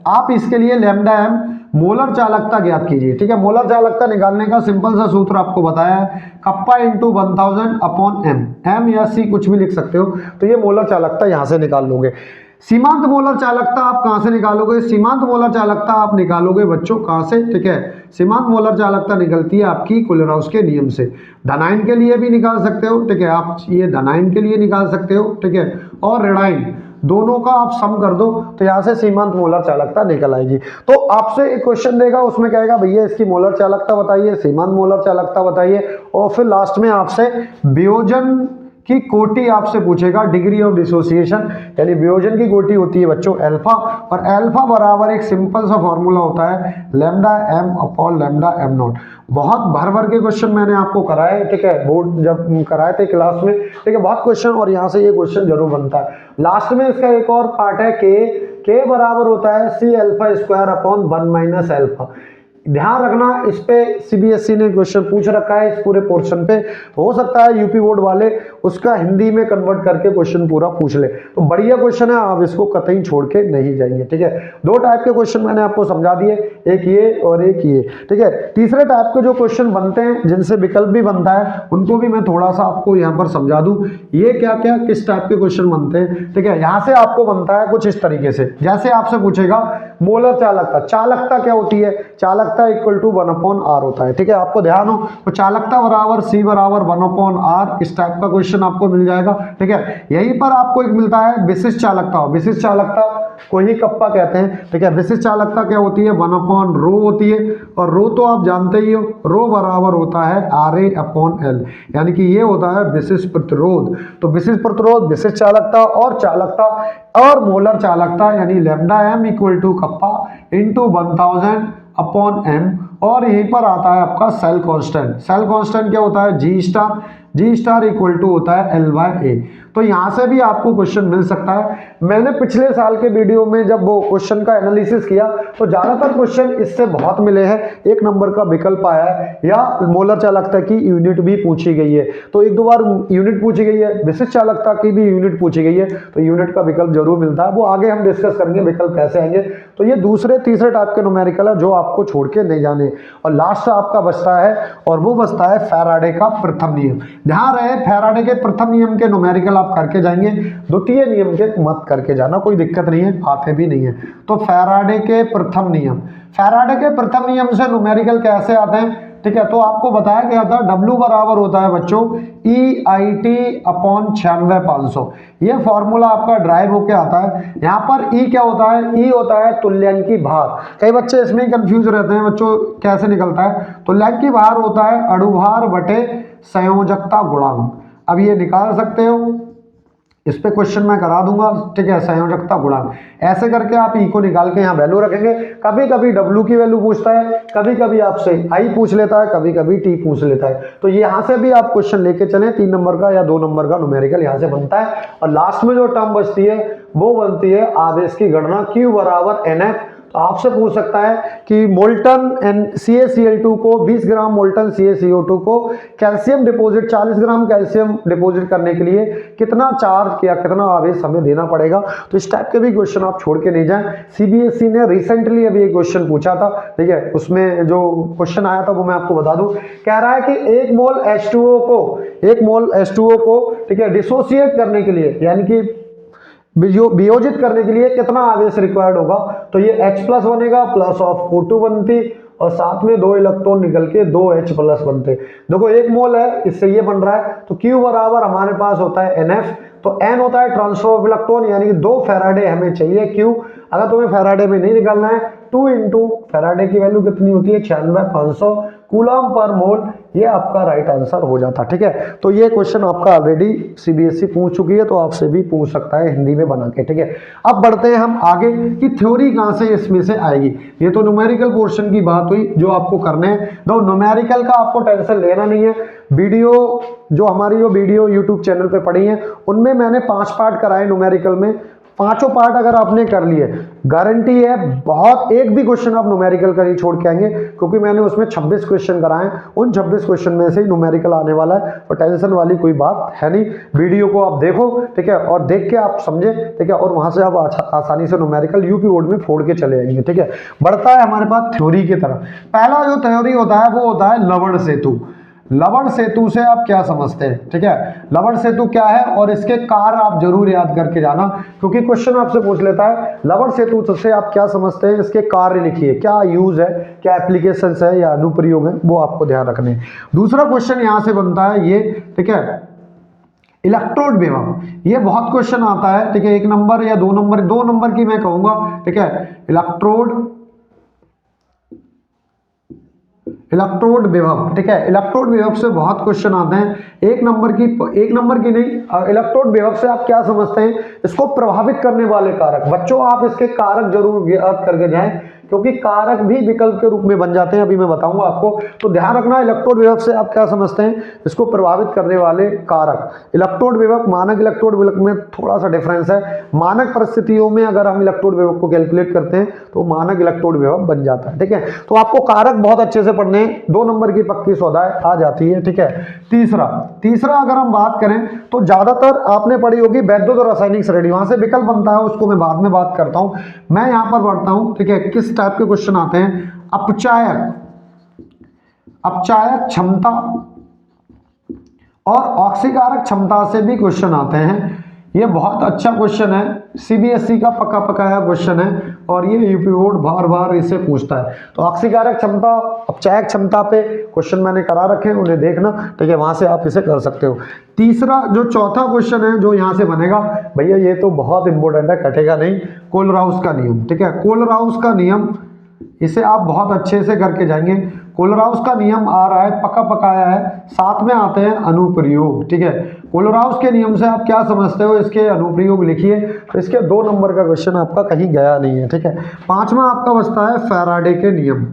S1: आप इसके लिए लैम्डा एम मोलर चालकता ज्ञात कीजिए, ठीक है। मोलर चालकता निकालने का सिंपल सा सूत्र आपको बताया है, kappa into 1000 upon M, M या सी कुछ भी लिख सकते हो। तो ये मोलर चालकता यहां से निकाल लोगे। सीमांत मोलर चालकता आप कहां से निकालोगे, सीमांत मोलर चालकता आप निकालोगे बच्चों कहां से, ठीक है। सीमांत मोलर चालकता निकलती है आपकी कोलराउस के नियम से। धनायन के लिए भी निकाल सकते हो, ठीक है, आप ये धनायन के लिए निकाल सकते हो, ठीक है, और ऋणायन दोनों का आप सम कर दो तो यहाँ से सीमांत मोलर चालकता निकल आएगी। तो आपसे एक क्वेश्चन देगा, उसमें कहेगा भैया इसकी मोलर चालकता बताइए, सीमांत मोलर चालकता बताइए, और फिर लास्ट में आपसे वियोजन की कोटि आपसे पूछेगा, डिग्री ऑफ डिसोसिएशन, यानी वियोजन की कोटि होती है बच्चों अल्फा, और अल्फा बराबर एक सिंपल सा फॉर्मूला होता है lambda M upon lambda M naught. बहुत भर भर के क्वेश्चन मैंने आपको कराए, ठीक है, बोर्ड जब कराए थे क्लास में, ठीक है, बहुत क्वेश्चन, और यहाँ से ये क्वेश्चन जरूर बनता है। लास्ट में इसका एक और पार्ट है के बराबर होता है C alpha square upon 1 minus alpha. ध्यान रखना, इस पे सीबीएसई ने क्वेश्चन पूछ रखा है, इस पूरे पोर्शन पे। हो सकता है यूपी बोर्ड वाले उसका हिंदी में कन्वर्ट करके क्वेश्चन पूरा पूछ ले, तो बढ़िया क्वेश्चन है, आप इसको कतई छोड़ के नहीं जाइए, ठीक है। 2 टाइप के क्वेश्चन मैंने आपको समझा दिए, एक ये और एक ये, ठीक है। तीसरे टाइप के जो क्वेश्चन बनते हैं जिनसे विकल्प भी बनता है, उनको भी मैं थोड़ा सा आपको यहाँ पर समझा दूं, ये क्या क्या किस टाइप के क्वेश्चन बनते हैं, ठीक है। यहाँ से आपको बनता है कुछ इस तरीके से, जैसे आपसे पूछेगा मोलर चालकता, चालकता क्या होती है, चालकता इक्वल टू 1/r होता है, ठीक है। आपको ध्यान हो तो चालकता बराबर C बराबर 1/r, इस टाइप का क्वेश्चन आपको मिल जाएगा, ठीक है। यहीं पर आपको एक मिलता है विशिष्ट चालकता, विशिष्ट चालकता को ही कप्पा कहते हैं, ठीक है। विशिष्ट चालकता क्या होती है, 1/ρ होती है, और रो तो आप जानते ही हो, रो बराबर होता है RA/L, यानी कि ये होता है विशिष्ट प्रतिरोध। तो विशिष्ट प्रतिरोध, विशिष्ट चालकता और चालकता और मोलर चालकता यानी lambda m equal to kappa into 1000/m, और यहीं पर आता है आपका सेल कांस्टेंट। सेल कांस्टेंट क्या होता है, जी स्टार इक्वल टू होता है L/A। तो यहाँ से भी आपको क्वेश्चन मिल सकता है। मैंने पिछले साल के वीडियो में जब वो क्वेश्चन का एनालिसिस किया तो ज्यादातर क्वेश्चन इससे बहुत मिले हैं, 1 नंबर का विकल्प आया है, या मोलर चालकता की यूनिट भी पूछी गई है, तो 1-2 बार यूनिट पूछी गई है, विशिष्ट चालकता की भी यूनिट पूछी गई है, तो यूनिट का विकल्प जरूर मिलता है। वो आगे हम डिस्कस करेंगे विकल्प कैसे आएंगे। तो ये दूसरे तीसरे टाइप के न्यूमेरिकल है जो आपको छोड़ के नहीं जाने। और लास्ट आपका बचता है, और वो बचता है फैराडे का प्रथम नियम। ध्यान रहे, फैराडे के प्रथम नियम के न्यूमेरिकल आप करके जाएंगे, द्वितीय नियम के मत करके जाना, कोई दिक्कत नहीं है, आते भी नहीं है। तो फैराडे के प्रथम नियम, फैराडे के प्रथम नियम से न्यूमेरिकल कैसे आते हैं, ठीक है। तो आपको बताया गया था W बराबर होता है बच्चों EIT/96,500, ये फॉर्मूला आपका ड्राइव होके आता है। यहाँ पर E क्या होता है, E होता है तुल्यांकी भार। कई बच्चे इसमें कंफ्यूज रहते हैं बच्चों, कैसे निकलता है, तुल्यांकी भार होता है अणुभार बटे संयोजकता गुणांक। अब ये निकाल सकते हो, इस पे क्वेश्चन मैं करा दूंगा, ठीक है। संयोजकता गुणांक ऐसे करके आप ई को निकाल के यहाँ वैल्यू रखेंगे। कभी कभी W की वैल्यू पूछता है, कभी कभी आपसे I पूछ लेता है, कभी कभी T पूछ लेता है। तो यहाँ से भी आप क्वेश्चन लेके चलें, 3 नंबर का या 2 नंबर का न्यूमेरिकल यहाँ से बनता है। और लास्ट में जो टर्म बचती है वो बनती है आवेश की गणना, Q बराबर NF। तो आपसे पूछ सकता है कि मोल्टन CaCl2 को 20 ग्राम मोल्टन CaCO2 को कैल्शियम डिपॉजिट 40 ग्राम कैल्शियम डिपॉजिट करने के लिए कितना चार्ज या कितना आवेश हमें देना पड़ेगा। तो इस टाइप के भी क्वेश्चन आप छोड़ के नहीं जाएं। CBSE ने रिसेंटली अभी एक क्वेश्चन पूछा था, ठीक है, उसमें जो क्वेश्चन आया था वो मैं आपको बता दूं। कह रहा है कि 1 मोल H2O को ठीक है डिसोसिएट करने के लिए, यानी कि वियोजित करने के लिए कितना आवेश रिक्वायर्ड होगा। तो ये H प्लस बनेगा, प्लस ऑफ O2 बनती, और साथ में 2 इलेक्ट्रॉन निकल के 2H प्लस बनते। देखो 1 मोल है, इससे ये बन रहा है। तो Q बराबर हमारे पास होता है NF, तो N होता है ट्रांसफर ऑफ इलेक्ट्रॉन, यानी कि 2 फैराडे हमें चाहिए Q। अगर तुम्हें फैराडे में नहीं निकालना है, 2 इंटू फैराडे की वैल्यू कितनी होती है 96,500 कूलम पर मोल, ये आपका राइट आंसर हो जाता, ठीक है। तो ये क्वेश्चन आपका ऑलरेडी CBSE पूछ चुकी है, तो आपसे भी पूछ सकता है हिंदी में बना के, ठीक है। अब बढ़ते हैं हम आगे कि थ्योरी कहाँ से इसमें से आएगी। ये तो न्यूमेरिकल पोर्शन की बात हुई जो आपको करने हैं। तो न्यूमेरिकल का आपको टेंशन लेना नहीं है। वीडियो जो हमारी वीडियो यूट्यूब चैनल पे पड़ी है उनमें मैंने 5 पार्ट कराए न्यूमेरिकल में। 5 पार्ट अगर आपने कर लिए, गारंटी है बहुत एक भी क्वेश्चन आप न्यूमेरिकल का नहीं छोड़ के आएंगे, क्योंकि मैंने उसमें 26 क्वेश्चन कराए। उन 26 क्वेश्चन में से ही न्यूमेरिकल आने वाला है, और टेंशन वाली कोई बात है नहीं। वीडियो को आप देखो, ठीक है, और देख के आप समझे, ठीक है, और वहां से आप आसानी से न्यूमेरिकल यूपी बोर्ड में फोड़ के चले आएंगे, ठीक है। बढ़ता है हमारे पास थ्योरी की तरफ। पहला जो थ्योरी होता है वो होता है लवण सेतु। लवण सेतु से आप क्या समझते हैं, ठीक है। लवण सेतु क्या है और इसके कार्य आप जरूर याद करके जाना, क्योंकि क्वेश्चन आपसे पूछ लेता है लवण सेतु से आप क्या समझते हैं, इसके कार्य लिखिए, क्या यूज है, क्या एप्लीकेशंस है या अनुप्रयोग है, वो आपको ध्यान रखने। दूसरा क्वेश्चन यहां से बनता है ये, ठीक है, इलेक्ट्रोड विभव। ये बहुत क्वेश्चन आता है, ठीक है, 1 नंबर या 2 नंबर, 2 नंबर की मैं कहूंगा, ठीक है। इलेक्ट्रोड विभव, ठीक है, इलेक्ट्रोड विभव से बहुत क्वेश्चन आते हैं। 1 नंबर की नहीं, इलेक्ट्रोड विभव से आप क्या समझते हैं, इसको प्रभावित करने वाले कारक। बच्चों आप इसके कारक जरूर याद करके जाएं, क्योंकि कारक भी विकल्प के रूप में बन जाते हैं, अभी मैं बताऊंगा आपको। तो ध्यान रखना, इलेक्ट्रोड विभव से आप क्या समझते हैं, इसको प्रभावित करने वाले कारक। इलेक्ट्रोड विभव मानक इलेक्ट्रोड विभव में थोड़ा सा डिफरेंस है। मानक परिस्थितियों में अगर हम इलेक्ट्रोड विभव को कैलकुलेट करते हैं तो मानक इलेक्ट्रोड विभव बन जाता है, ठीक है। तो आपको कारक बहुत अच्छे से पढ़ने, 2 नंबर की पक्की सौदा आ जाती है, ठीक है। तीसरा अगर हम बात करें तो ज्यादातर आपने पढ़ी होगी वैद्युत और रासायनिक श्रेणी, वहां से विकल्प बनता है, उसको मैं बाद में बात करता हूं। मैं यहां पर बढ़ता हूं, ठीक है। किस टाइप के क्वेश्चन आते हैं, अपचायक क्षमता और ऑक्सीकारक क्षमता से भी क्वेश्चन आते हैं। ये बहुत अच्छा क्वेश्चन है, सीबीएसई का पक्का पकाया क्वेश्चन है और ये यूपी बोर्ड बार बार इसे पूछता है। तो ऑक्सीकारक क्षमता, अपचायक क्षमता पे क्वेश्चन मैंने करा रखे हैं, उन्हें देखना, ठीक है, वहां से आप इसे कर सकते हो। तीसरा जो चौथा क्वेश्चन है जो यहाँ से बनेगा, भैया ये तो बहुत इंपॉर्टेंट है, कटेगा नहीं, कोलराउस का नियम, ठीक है, कोलराउस का नियम, इसे आप बहुत अच्छे से करके जाएंगे। कोलराउस का नियम आ रहा है, पक्का पकाया है, साथ में आते हैं अनुप्रयोग, ठीक है। कोलराउस के नियम से आप क्या समझते हो, इसके अनुप्रयोग लिखिए। तो इसके 2 नंबर का क्वेश्चन आपका कहीं गया नहीं है, ठीक है। पांचवा आपका बचता है फैराडे के नियम।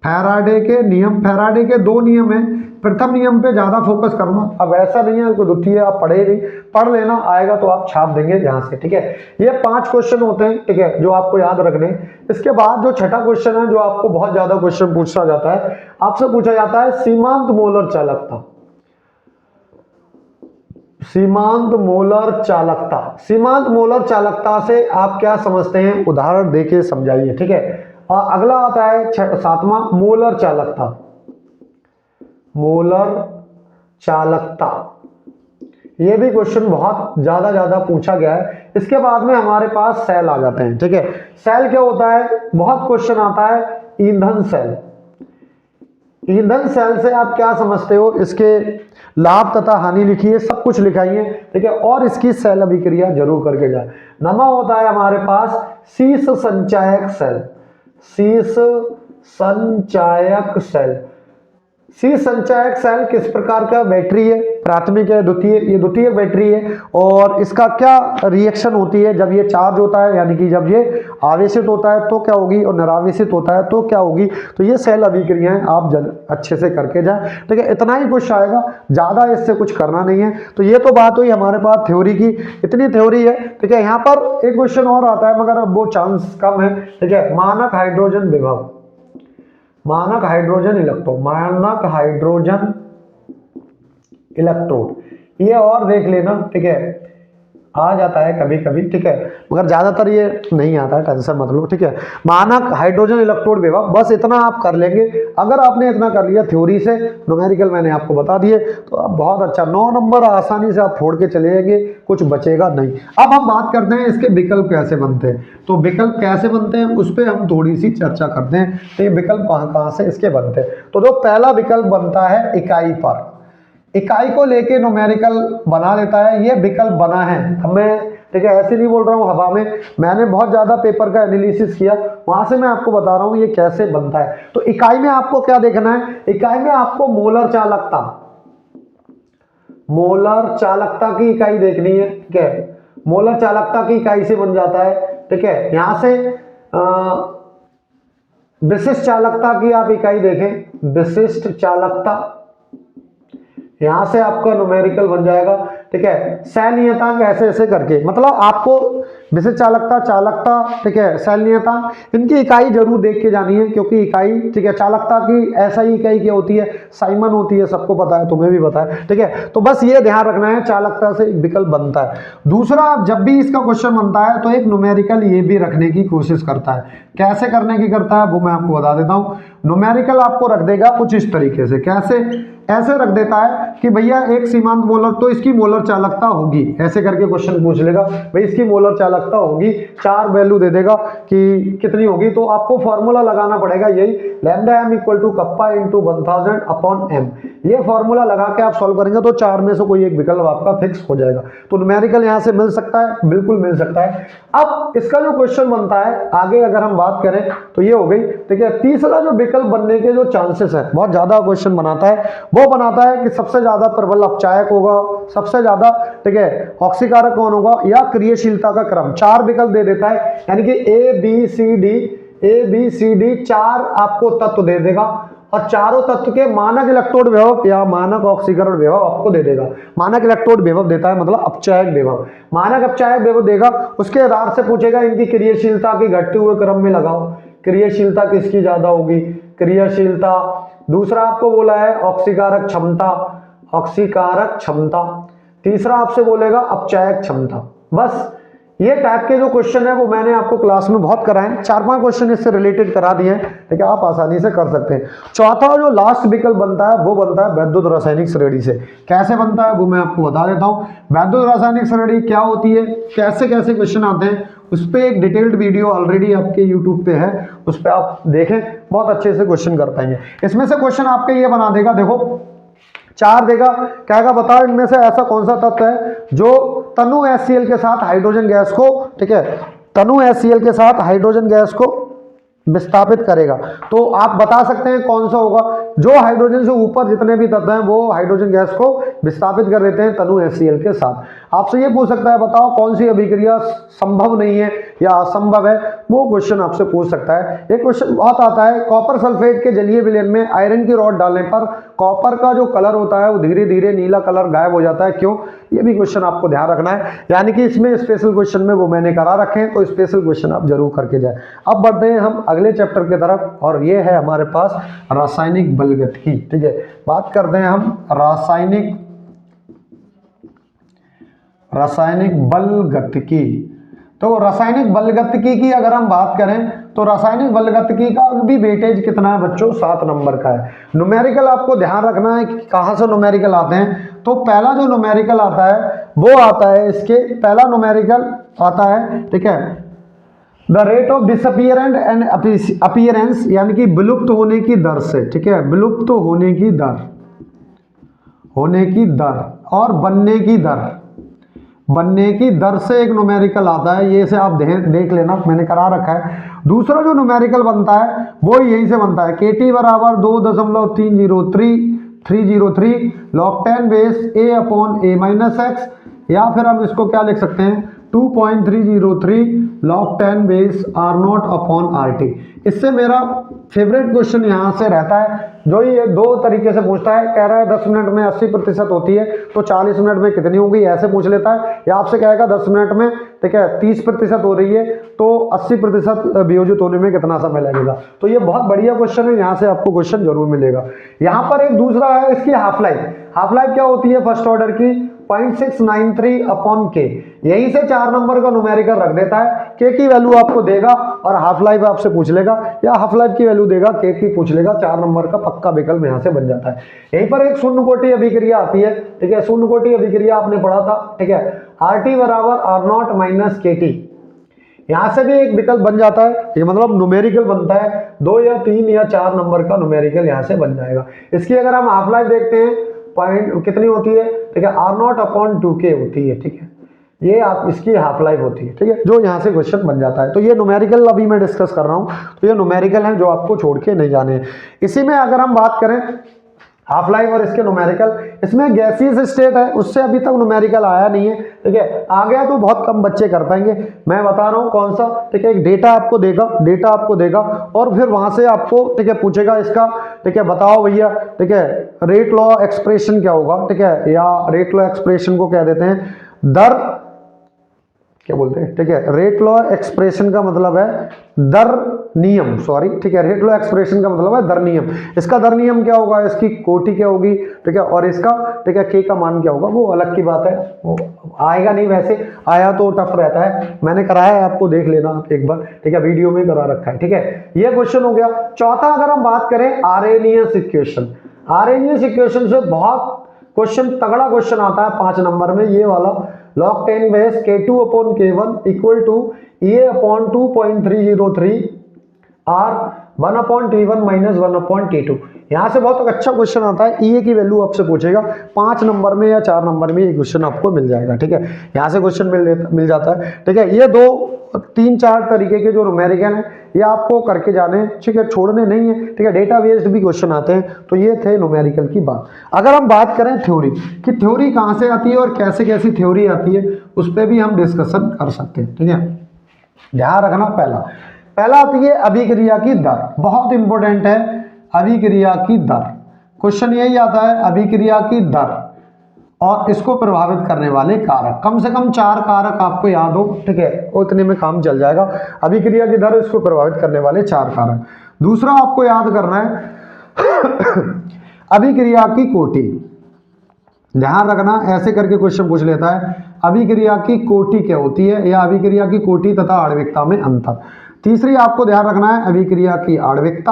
S1: फैराडे के नियम, फैराडे के 2 नियम है, प्रथम नियम पे ज्यादा फोकस करना। अब ऐसा नहीं है कि द्वितीय आप पढ़े नहीं, पढ़ लेना, आएगा तो आप छाप देंगे यहाँ से, ठीक है। ये 5 क्वेश्चन होते हैं, ठीक है, जो आपको याद रखने। इसके बाद जो छठा क्वेश्चन है, जो आपको बहुत ज्यादा क्वेश्चन पूछा जाता है, आपसे पूछा जाता है सीमांत मोलर चालकता। सीमांत मोलर चालकता, सीमांत मोलर चालकता से आप क्या समझते हैं, उदाहरण देके समझाइए, ठीक है। और अगला आता है 7वां, मोलर चालकता। मोलर चालकता, ये भी क्वेश्चन बहुत ज्यादा पूछा गया है। इसके बाद में हमारे पास सेल आ जाते हैं, ठीक है। सेल क्या होता है, बहुत क्वेश्चन आता है, ईंधन सेल। ईंधन सेल से आप क्या समझते हो, इसके लाभ तथा हानि लिखिए, सब कुछ लिखाइए, ठीक है, और इसकी सेल अभिक्रिया जरूर करके जाए। नमा होता है हमारे पास शीश संचायक सेल। शीश संचायक सेल, शीश संचायक सेल किस प्रकार का बैटरी है, प्राथमिक है, द्वितीय, ये द्वितीय बैटरी है। और इसका क्या रिएक्शन होती है जब ये चार्ज होता है, यानी कि जब ये आवेशित होता है तो क्या होगी, और निरावेशित होता है तो क्या होगी। तो ये सेल अभिक्रियाएं आप अच्छे से करके जाए, ठीक है। इतना ही कुछ आएगा, ज्यादा इससे कुछ करना नहीं है। तो ये तो बात हुई हमारे पास थ्योरी की, इतनी थ्योरी है, ठीक है। यहाँ पर एक क्वेश्चन और आता है, मगर अब वो चांस कम है, ठीक है। मानक हाइड्रोजन विभव, मानक हाइड्रोजन इलेक्ट्रोड, मानक हाइड्रोजन इलेक्ट्रोड, ये और देख लेना, ठीक है, आ जाता है कभी कभी, ठीक है, मगर ज्यादातर ये नहीं आता है, टेंशन मत लो, ठीक है। मानक हाइड्रोजन इलेक्ट्रोड विभव, बस इतना आप कर लेंगे। अगर आपने इतना कर लिया थ्योरी से, न्यूमेरिकल मैंने आपको बता दिए, तो आप बहुत अच्छा 9 नंबर आसानी से आप फोड़ के चले जाएंगे, कुछ बचेगा नहीं। अब हम बात करते हैं इसके विकल्प कैसे बनते हैं। तो विकल्प कैसे बनते हैं उस पर हम थोड़ी सी चर्चा करते हैं। तो ये विकल्प कहाँ से इसके बनते हैं। तो जो पहला विकल्प बनता है इकाई पर, इकाई को लेके न्यूमेरिकल बना लेता है, ये विकल्प बना है हमें, ठीक है, ऐसे नहीं बोल रहा हूँ हवा में, मैंने बहुत ज्यादा पेपर का एनालिसिस किया, वहां से मैं आपको बता रहा हूँ ये कैसे बनता है। तो इकाई में आपको क्या देखना है, इकाई में आपको मोलर चालकता, मोलर चालकता की इकाई देखनी है, ठीक है। मोलर चालकता की इकाई से बन जाता है, ठीक है। यहां से विशिष्ट चालकता की आप इकाई देखें, विशिष्ट चालकता, यहां से आपका न्यूमेरिकल बन जाएगा, ठीक है। सेल नियतांक ऐसे ऐसे करके, मतलब आपको विशिष्ट चालकता, चालकता, ठीक है, सेल नियतांक, इनकी इकाई जरूर देख के जानी है, क्योंकि इकाई, ठीक है, चालकता की ऐसा ही इकाई क्या होती है, साइमन होती है, सबको पता है, तुम्हें भी पता है, ठीक है। तो बस ये ध्यान रखना है, चालकता से विकल्प बनता है। दूसरा, जब भी इसका क्वेश्चन बनता है तो एक न्यूमेरिकल ये भी रखने की कोशिश करता है। कैसे करने की करता है वो मैं आपको बता देता हूँ। न्यूमेरिकल आपको रख देगा कुछ इस तरीके से, कैसे, ऐसे रख देता है कि भैया एक सीमांत मोलर, तो इसकी मोलर चालकता होगी, ऐसे करके क्वेश्चन पूछ लेगा, भाई इसकी मोलर चालकता होगी, 4 वैल्यू दे देगा कि कितनी होगी। तो आपको फॉर्मूला लगाना पड़ेगा, यही lambda M equal to kappa into 1000 upon M, ये फॉर्मूला लगा के आप सॉल्व करेंगे तो 4 में से कोई एक विकल्प आपका फिक्स हो जाएगा। तो न्यूमेरिकल यहाँ से मिल सकता है, बिल्कुल मिल सकता है। अब इसका जो क्वेश्चन बनता है आगे अगर हम बात करें तो ये हो गई, ठीक है। तीसरा जो विकल्प बनने के जो चांसेस है, बहुत ज्यादा क्वेश्चन बनाता है, वो बनाता है कि सबसे ज्यादा प्रबल अपचायक होगा, सबसे ज्यादा, ठीक है, ऑक्सीकारक कौन होगा, या क्रियाशीलता का क्रम। 4 विकल्प दे देता है, यानी कि ए बी सी डी 4 आपको तत्व दे देगा, और चारों तत्व के मानक इलेक्ट्रोड विभव या मानक ऑक्सीकरण विभव आपको दे देगा। मानक इलेक्ट्रोड विभव देता है, मतलब अपचायक विभव, मानक अपचायक विभव देगा। उसके आधार से पूछेगा इनकी क्रियाशीलता की घटते हुए क्रम में लगाओ, क्रियाशीलता किसकी ज्यादा होगी, क्रियाशीलता। दूसरा आपको बोला है ऑक्सीकारक क्षमता, ऑक्सीकारक क्षमता। तीसरा आपसे बोलेगा अपचायक क्षमता। बस ये टाइप के जो क्वेश्चन है वो मैंने आपको क्लास में बहुत कराए हैं, 4-5 क्वेश्चन इससे रिलेटेड करा दिए हैं, ठीक है, आप आसानी से कर सकते हैं। चौथा जो लास्ट विकल्प बनता है वो बनता है वैद्युत रासायनिक श्रेणी से। कैसे बनता है वो मैं आपको बता देता हूँ। वैद्युत रासायनिक श्रेणी क्या होती है, कैसे कैसे क्वेश्चन आते हैं, उस पर एक डिटेल्ड वीडियो ऑलरेडी आपके यूट्यूब पे है, उस पर आप देखें, बहुत अच्छे से क्वेश्चन कर पाएंगे। इसमें से क्वेश्चन आपके ये बना देगा, देखो 4 देगा, कहेगा बताओ इनमें से ऐसा कौन सा तत्व है जो तनु HCl के साथ हाइड्रोजन गैस को, ठीक है, तनु HCl के साथ हाइड्रोजन गैस को विस्थापित करेगा। तो आप बता सकते हैं कौन सा होगा, जो हाइड्रोजन से ऊपर जितने भी तत्व हैं वो हाइड्रोजन गैस को विस्थापित कर देते हैं तनु HCl के साथ। आपसे ये पूछ सकता है बताओ कौन सी अभिक्रिया संभव नहीं है या असंभव है, वो क्वेश्चन आपसे पूछ सकता है। एक क्वेश्चन बहुत आता है, कॉपर सल्फेट के जलीय विलयन में आयरन की रॉड डालने पर कॉपर का जो कलर होता है वो धीरे धीरे नीला कलर गायब हो जाता है, क्यों? ये भी क्वेश्चन आपको ध्यान रखना है, यानी कि इसमें स्पेशल क्वेश्चन में वो मैंने करा रखे हैं, तो स्पेशल क्वेश्चन आप जरूर करके जाए। अब बढ़ते हैं हम अगले चैप्टर की तरफ, और ये है हमारे पास रासायनिक बलगतिकी, ठीक है। बात करते हैं हम रासायनिक बलगतिकी। तो रासायनिक बलगतिकी की अगर हम बात करें तो रासायनिक बलगतिकी का भी वेटेज कितना है बच्चों, 7 नंबर का है। न्यूमेरिकल आपको ध्यान रखना है कि कहाँ से न्यूमेरिकल आते हैं। तो पहला जो न्यूमेरिकल आता है वो आता है, इसके पहला न्यूमेरिकल आता है, ठीक है, the rate of disappearance and appearance, यानी कि विलुप्त होने की दर से, ठीक है, विलुप्त होने की दर और बनने की दर से एक न्यूमेरिकल आता है, ये से आप देख लेना, मैंने करा रखा है। दूसरा जो न्यूमेरिकल बनता है वो यहीं से बनता है, KT बराबर 2.303 log 10 बेस A/A-x, या फिर हम इसको क्या लिख सकते हैं 2.303 log 10 बेस R0/RT। इससे मेरा फेवरेट क्वेश्चन यहाँ से रहता है, जो ये 2 तरीके से पूछता है, कह रहा है 10 मिनट में 80% होती है तो 40 मिनट में कितनी होगी, ऐसे पूछ लेता है, या आपसे कहेगा 10 मिनट में, ठीक है, 30% हो रही है तो 80% वियोजित होने में कितना समय लगेगा। तो ये बहुत बढ़िया क्वेश्चन है, यहाँ से आपको क्वेश्चन जरूर मिलेगा। यहाँ पर एक दूसरा है इसकी हाफ लाइफ क्या होती है फर्स्ट ऑर्डर की, 0.693/K। यहीं से 4 नंबर का न्यूमेरिकल रख देता है, K की वैल्यू आपको देगा और हाफ लाइफ आपसे पूछ लेगा, या हाफ लाइफ की वैल्यू देगा, K की पूछ लेगा, 4 नंबर का पक्का विकल्प यहाँ से बन जाता है। यहीं पर एक शून्य कोटि अभिक्रिया आती है, ठीक है, शून्य कोटि अभिक्रिया आपने पढ़ा था, ठीक है, RT बराबर R0 - KT। यहाँ से भी एक विकल्प बन जाता है, ये मतलब न्यूमेरिकल बनता है, 2 या 3 या 4 नंबर का न्यूमेरिकल यहाँ से बन जाएगा। इसकी अगर हम हाफ लाइफ देखते हैं पॉइंट कितनी होती है, ठीक है, R0/2K होती है, ठीक है, ये आप इसकी हाफ लाइफ होती है, ठीक है, जो यहाँ से क्वेश्चन बन जाता है। तो ये न्यूमेरिकल अभी मैं डिस्कस कर रहा हूँ, तो ये न्यूमेरिकल है जो आपको छोड़ के नहीं जाने हैं। इसी में अगर हम बात करें हाफ लाइफ और इसके न्यूमेरिकल, इसमें गैसीय स्टेट है, उससे अभी तक न्यूमेरिकल आया नहीं है, ठीक है, आ गया तो बहुत कम बच्चे कर पाएंगे। मैं बता रहा हूँ कौन सा, ठीक है, एक डेटा आपको देगा और फिर वहां से आपको, ठीक है, पूछेगा इसका, ठीक है, बताओ भैया, ठीक है, रेट लॉ एक्सप्रेशन क्या होगा, ठीक है, या रेट लॉ एक्सप्रेशन को क्या देते हैं, दर क्या बोलते हैं, ठीक है, रेट लॉ एक्सप्रेशन का मतलब है दर नियम, सॉरी, ठीक है, रेट लॉ एक्सप्रेशन का मतलब है दर नियम। इसका दर नियम क्या होगा, इसकी कोटि क्या होगी, ठीक है, और इसका, ठीक है, K का मान क्या होगा, वो अलग की बात है, वो आएगा नहीं, वैसे आया तो टफ रहता है, मैंने कराया है, आपको देख लेना एक बार, ठीक है, वीडियो में करा रखा है, ठीक है, ये क्वेश्चन हो गया। चौथा अगर हम बात करें आरेनियस इक्वेशन से बहुत क्वेश्चन, तगड़ा क्वेश्चन आता है 5 नंबर में, ये वाला, log 10 base K2/K1 equal to A/2.303 R1/T1 - 1/T2। यहाँ से बहुत अच्छा क्वेश्चन आता है, EA की वैल्यू आपसे पूछेगा 5 नंबर में या 4 नंबर में, ये क्वेश्चन आपको मिल जाएगा, ठीक है, यहाँ से क्वेश्चन मिल जाता है, ठीक है। ये 2 3 4 तरीके के जो न्यूमेरिकल हैं ये आपको करके जाने हैं, ठीक है, छोड़ने नहीं है, ठीक है, डेटा बेस्ड भी क्वेश्चन आते हैं। तो ये थे न्यूमेरिकल की बात। अगर हम बात करें थ्योरी कि थ्योरी कहाँ से आती है और कैसे कैसी थ्योरी आती है, उस पर भी हम डिस्कशन कर सकते हैं, ठीक है। ध्यान रखना, पहला आती है अभिक्रिया की दर, बहुत इंपॉर्टेंट है अभिक्रिया की दर। क्वेश्चन यही आता है अभिक्रिया की दर और इसको प्रभावित करने वाले कारक, कम से कम 4 कारक आपको याद हो, ठीक है, उतने में काम चल जाएगा। अभिक्रिया की दर, इसको प्रभावित करने वाले 4 कारक। दूसरा आपको याद करना है अभिक्रिया की कोटि, ध्यान रखना, ऐसे करके क्वेश्चन पूछ लेता है अभिक्रिया की कोटि क्या होती है, या अभिक्रिया की कोटि तथा आणविकता में अंतर। तीसरी आपको ध्यान रखना है अभिक्रिया की आणविकता,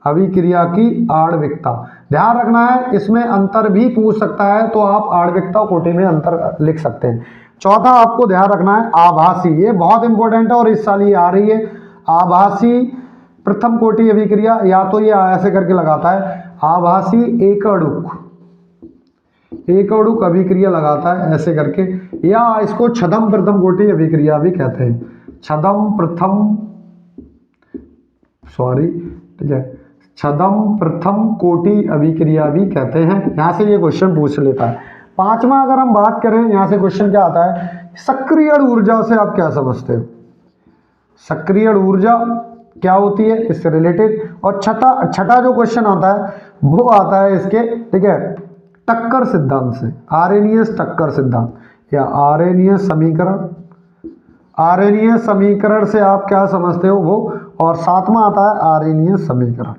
S1: अभिक्रिया की आणविकता ध्यान रखना है, इसमें अंतर भी पूछ सकता है तो आप आणविकता कोटि में अंतर लिख सकते हैं। चौथा आपको ध्यान रखना है आभासी, ये बहुत इंपॉर्टेंट है और इस साल ये आ रही है। आभासी प्रथम कोटि अभिक्रिया, या तो ये ऐसे करके लगाता है आभासी एकअणुक, एकअणुक अभिक्रिया लगाता है ऐसे करके, या इसको छद्म प्रथम कोटि अभिक्रिया भी कहते हैं, छद्म प्रथम ठीक है, छद्म प्रथम कोटि अभिक्रिया भी कहते हैं। यहां से ये क्वेश्चन पूछ लेता है। पांचवा अगर हम बात करें, यहां से क्वेश्चन क्या आता है, सक्रिय ऊर्जा से आप क्या समझते हो, सक्रिय ऊर्जा क्या होती है इससे रिलेटेड। और छठा जो क्वेश्चन आता है वो आता है इसके, ठीक है, टक्कर सिद्धांत से, आरेनियस टक्कर सिद्धांत या आरेनियस समीकरण, आरेनियस समीकरण से आप क्या समझते हो वो। और सातवां आता है आरेनियस समीकरण,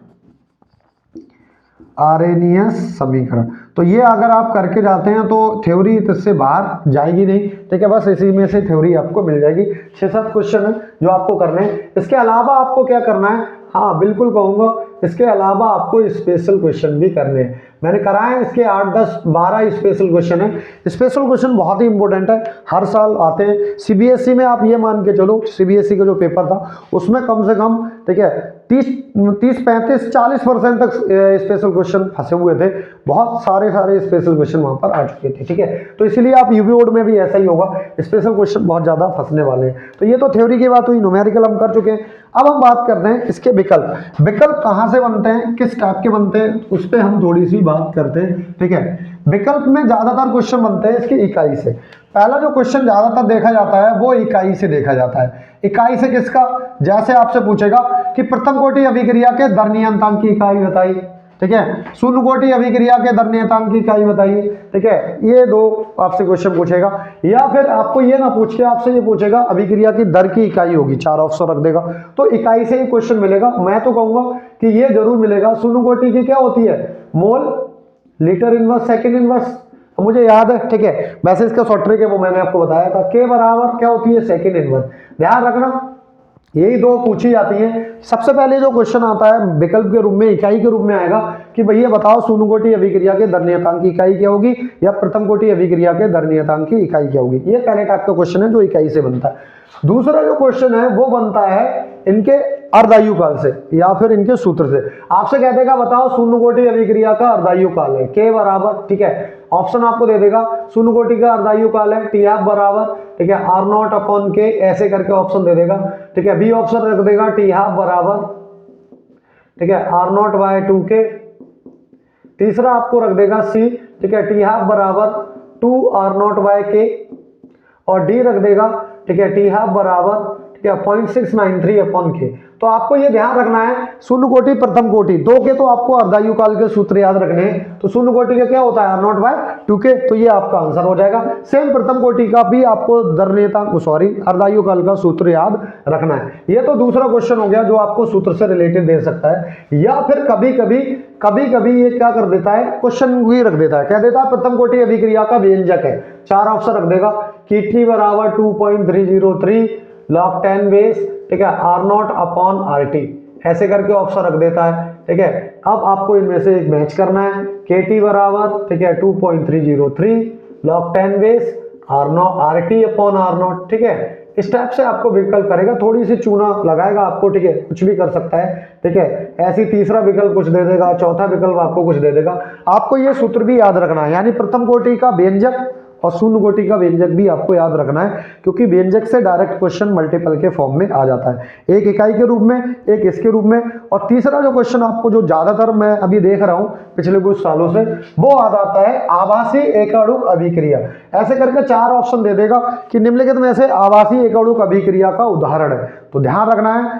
S1: आरेनियस समीकरण। तो ये अगर आप करके जाते हैं तो थ्योरी इससे बाहर जाएगी नहीं, ठीक है, बस इसी में से थ्योरी आपको मिल जाएगी। 6-7 क्वेश्चन है जो आपको करने हैं। इसके अलावा आपको क्या करना है, हाँ बिल्कुल कहूँगा, इसके अलावा आपको स्पेशल क्वेश्चन भी करने हैं। मैंने कराए इसके 8, 10, 12 स्पेशल क्वेश्चन है। स्पेशल क्वेश्चन बहुत ही इंपॉर्टेंट है, हर साल आते हैं। सीबीएसई में आप ये मान के चलो, सीबीएसई का जो पेपर था उसमें कम से कम, ठीक है, 30, 35, 40% तक स्पेशल क्वेश्चन फंसे हुए थे। बहुत सारे स्पेशल क्वेश्चन वहां पर आ चुके थे, ठीक है। तो इसीलिए आप यूपी बोर्ड में भी ऐसा ही होगा, स्पेशल क्वेश्चन बहुत ज्यादा फंसने वाले हैं। तो ये तो थ्योरी की बात हुई, न्यूमेरिकल हम कर चुके हैं। अब हम बात करते हैं इसके विकल्प। विकल्प कहाँ से बनते हैं, किस टाइप के बनते हैं, उस पर हम थोड़ी सी बात करते हैं, ठीक है। विकल्प में ज्यादातर क्वेश्चन बनते हैं इसकी इकाई से। पहला जो क्वेश्चन ज्यादातर देखा जाता है वो इकाई से देखा जाता है। इकाई से किसका, जैसे आपसे पूछेगा कि प्रथम कोटि अभिक्रिया के दर नियतांक की इकाई बताइए, ठीक है, शून्य कोटि अभिक्रिया के दर नियतांक की इकाई बताइए, ठीक है, ये दो आपसे क्वेश्चन पूछेगा। या फिर आपको ये ना पूछ के आपसे ये पूछेगा अभिक्रिया की दर की इकाई होगी, 4 ऑप्शन रख देगा, तो इकाई से ही क्वेश्चन मिलेगा। मैं तो कहूंगा कि ये जरूर मिलेगा। शून्य कोटि की क्या होती है, मोल, लीटर इनवर्स, सेकेंड इनवर्स, मुझे याद है, ठीक है। वैसे इसका शॉर्ट ट्रिक है वो मैंने आपको बताया था, के बराबर क्या होती है, सेकेंड इनवर्स। ध्यान रखना यही दो पूछी जाती हैं। सबसे पहले जो क्वेश्चन आता है विकल्प के रूप में, इकाई के रूप में आएगा कि भैया बताओ शून्य कोटि अभिक्रिया के दर नियतांक की इकाई क्या होगी, या प्रथम कोटि अभिक्रिया के दर नियतांक की इकाई क्या होगी। ये पहले टाइप का क्वेश्चन है जो इकाई से बनता है। दूसरा जो क्वेश्चन है वो बनता है इनके अर्धायु काल से या फिर इनके सूत्र से। आपसे कह देगा बताओ शून्य कोटि अभिक्रिया का अर्धायु काल है, के बराबर, ठीक है, ऑप्शन आपको दे देगा शून्य कोटि का अर्धायु काल है टी हाफ बराबर, ठीक है, आर नॉट अपॉन के, ऐसे करके ऑप्शन दे देगा, ठीक है। बी ऑप्शन रख देगा टी हाफ बराबर, ठीक है, आर नॉट बाय 2 के। तीसरा आपको रख देगा सी, ठीक है, टी हाफ बराबर 2 आर नॉट बाय के। और डी रख देगा, ठीक है, टी हाफ बराबर, ठीक है, 0.693 अपॉन के। तो आपको ये ध्यान रखना है शून्य कोटि प्रथम कोटि दो के तो आपको अर्धायु काल के सूत्र याद रखने हैं। तो शून्य कोटि का क्या होता है, आर नॉट बाय 2 के, तो ये आपका आंसर हो जाएगा। सेम प्रथम कोटि का भी आपको दर नियतांक, सॉरी, अर्धायु काल का सूत्र याद रखना है। ये तो दूसरा क्वेश्चन हो गया जो आपको सूत्र से रिलेटेड दे सकता है। या फिर कभी कभी ये क्या कर देता है, क्वेश्चन भी रख देता है, कह देता है प्रथम कोटि अभिक्रिया का व्यंजक है, 4 ऑप्शन रख देगा कि टी बराबर 2.303 log 10 बेस, ठीक है, R naught upon R T, ऐसे करके ऑप्शन रख देता है, ठीक है। अब आपको इनमें से एक मैच करना है, के टी बराबर, ठीक है, 2.303 log 10 base R T upon R naught, ठीक है। इस टाइप से आपको विकल्प करेगा, थोड़ी सी चूना लगाएगा आपको, ठीक है, कुछ भी कर सकता है, ठीक है। ऐसी तीसरा विकल्प कुछ दे देगा, चौथा विकल्प आपको कुछ दे देगा। आपको ये सूत्र भी याद रखना है, यानी प्रथम कोटि का व्यंजक और शून्य कोटि का व्यंजक भी आपको याद रखना है, क्योंकि व्यंजक से डायरेक्ट क्वेश्चन मल्टीपल के फॉर्म में आ जाता है, एक इकाई के रूप में, एक इसके रूप में। और तीसरा जो क्वेश्चन आपको जो ज्यादातर मैं अभी देख रहा हूं पिछले कुछ सालों से, वो आ जाता है आभासी एकअणुक अभिक्रिया। ऐसे करके 4 ऑप्शन दे देगा कि निम्नलिखित में से आभासी एकअणुक अभिक्रिया का उदाहरण है। तो ध्यान रखना है,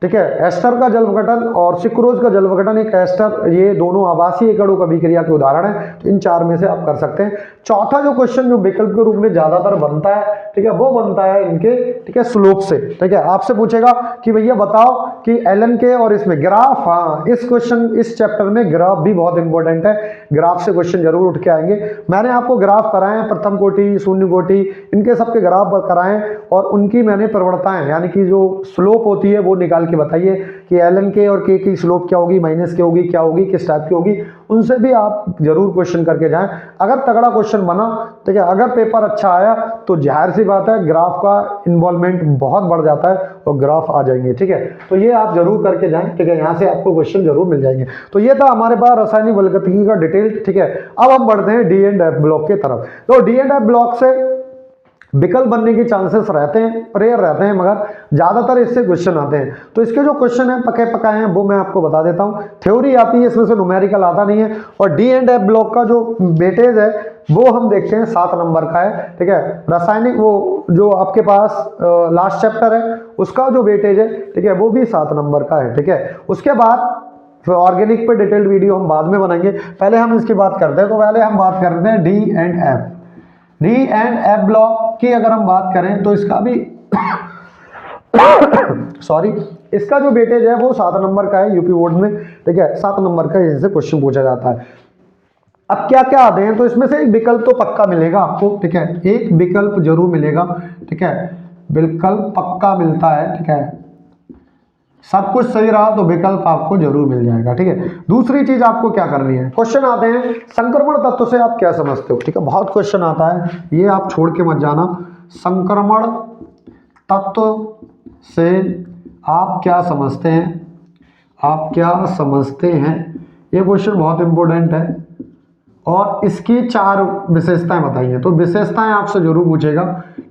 S1: ठीक है, एस्टर का जल विघटन और सिक्रोज का जल विघटन, एक एस्टर, ये दोनों आभासी एकअणुक अभिक्रिया के उदाहरण है। तो इन 4 में से आप कर सकते हैं। चौथा जो क्वेश्चन जो विकल्प के रूप में ज्यादातर बनता है, ठीक है, वो बनता है इनके, ठीक है, स्लोप से। ठीक है, आपसे पूछेगा कि भैया बताओ कि एलन के और इसमें ग्राफ, हाँ इस क्वेश्चन इस चैप्टर में ग्राफ भी बहुत इंपॉर्टेंट है, ग्राफ से क्वेश्चन जरूर उठ के आएंगे। मैंने आपको ग्राफ कराए हैं, प्रथम कोटि, शून्य कोटि, इनके सबके ग्राफ कराए और उनकी मैंने प्रवणताएं यानी कि जो स्लोप होती है वो निकाल के बताइए कि एलन के और के की स्लोप क्या होगी, माइनस की होगी, क्या होगी, किस टाइप की होगी, उनसे भी आप जरूर क्वेश्चन करके जाएं। अगर तगड़ा क्वेश्चन बना, ठीक है, अगर पेपर अच्छा आया तो जाहिर सी बात है ग्राफ का इन्वॉल्वमेंट बहुत बढ़ जाता है और ग्राफ आ जाएंगे। ठीक है, तो ये आप जरूर करके जाएं। ठीक है, यहाँ से आपको क्वेश्चन जरूर मिल जाएंगे। तो ये था हमारे पास रासायनिक बलगतिकी का डिटेल। ठीक है, अब हम बढ़ते हैं डी एंड एफ ब्लॉक के तरफ। तो डी एंड एफ ब्लॉक से विकल्प बनने के चांसेस रहते हैं, रेयर रहते हैं, मगर ज्यादातर इससे क्वेश्चन आते हैं। तो इसके जो क्वेश्चन है पके पकाए हैं वो मैं आपको बता देता हूं। थ्योरी आती है, इसमें से न्यूमेरिकल आता नहीं है। और डी एंड एफ ब्लॉक का जो वेटेज है वो हम देखते हैं 7 नंबर का है। ठीक है, रासायनिक वो जो आपके पास लास्ट चैप्टर है उसका जो वेटेज है, ठीक है, वो भी 7 नंबर का है। ठीक है, उसके बाद फिर ऑर्गेनिक पे डिटेल्ड वीडियो हम बाद में बनाएंगे, पहले हम इसकी बात करते हैं। तो पहले हम बात करते हैं D and F. D and F block की अगर हम बात करें तो इसका भी सॉरी, इसका जो वेटेज है वो 7 नंबर का है यूपी बोर्ड में। ठीक है, 7 नंबर का इनसे क्वेश्चन पूछा जाता है। अब क्या क्या आते हैं, तो इसमें से एक विकल्प तो पक्का मिलेगा आपको। ठीक है, एक विकल्प जरूर मिलेगा। ठीक है, विकल्प पक्का मिलता है। ठीक है, सब कुछ सही रहा तो विकल्प आपको जरूर मिल जाएगा। ठीक है, दूसरी चीज आपको क्या करनी है, क्वेश्चन आते हैं संक्रमण तत्व से आप क्या समझते हो। ठीक है, बहुत क्वेश्चन आता है, ये आप छोड़ के मत जाना। संक्रमण तत्व से आप क्या समझते हैं, आप क्या समझते हैं, ये क्वेश्चन बहुत इंपॉर्टेंट है। और इसकी 4 विशेषताएं बताइए। तो विशेषताएं आपसे जरूर पूछेगा।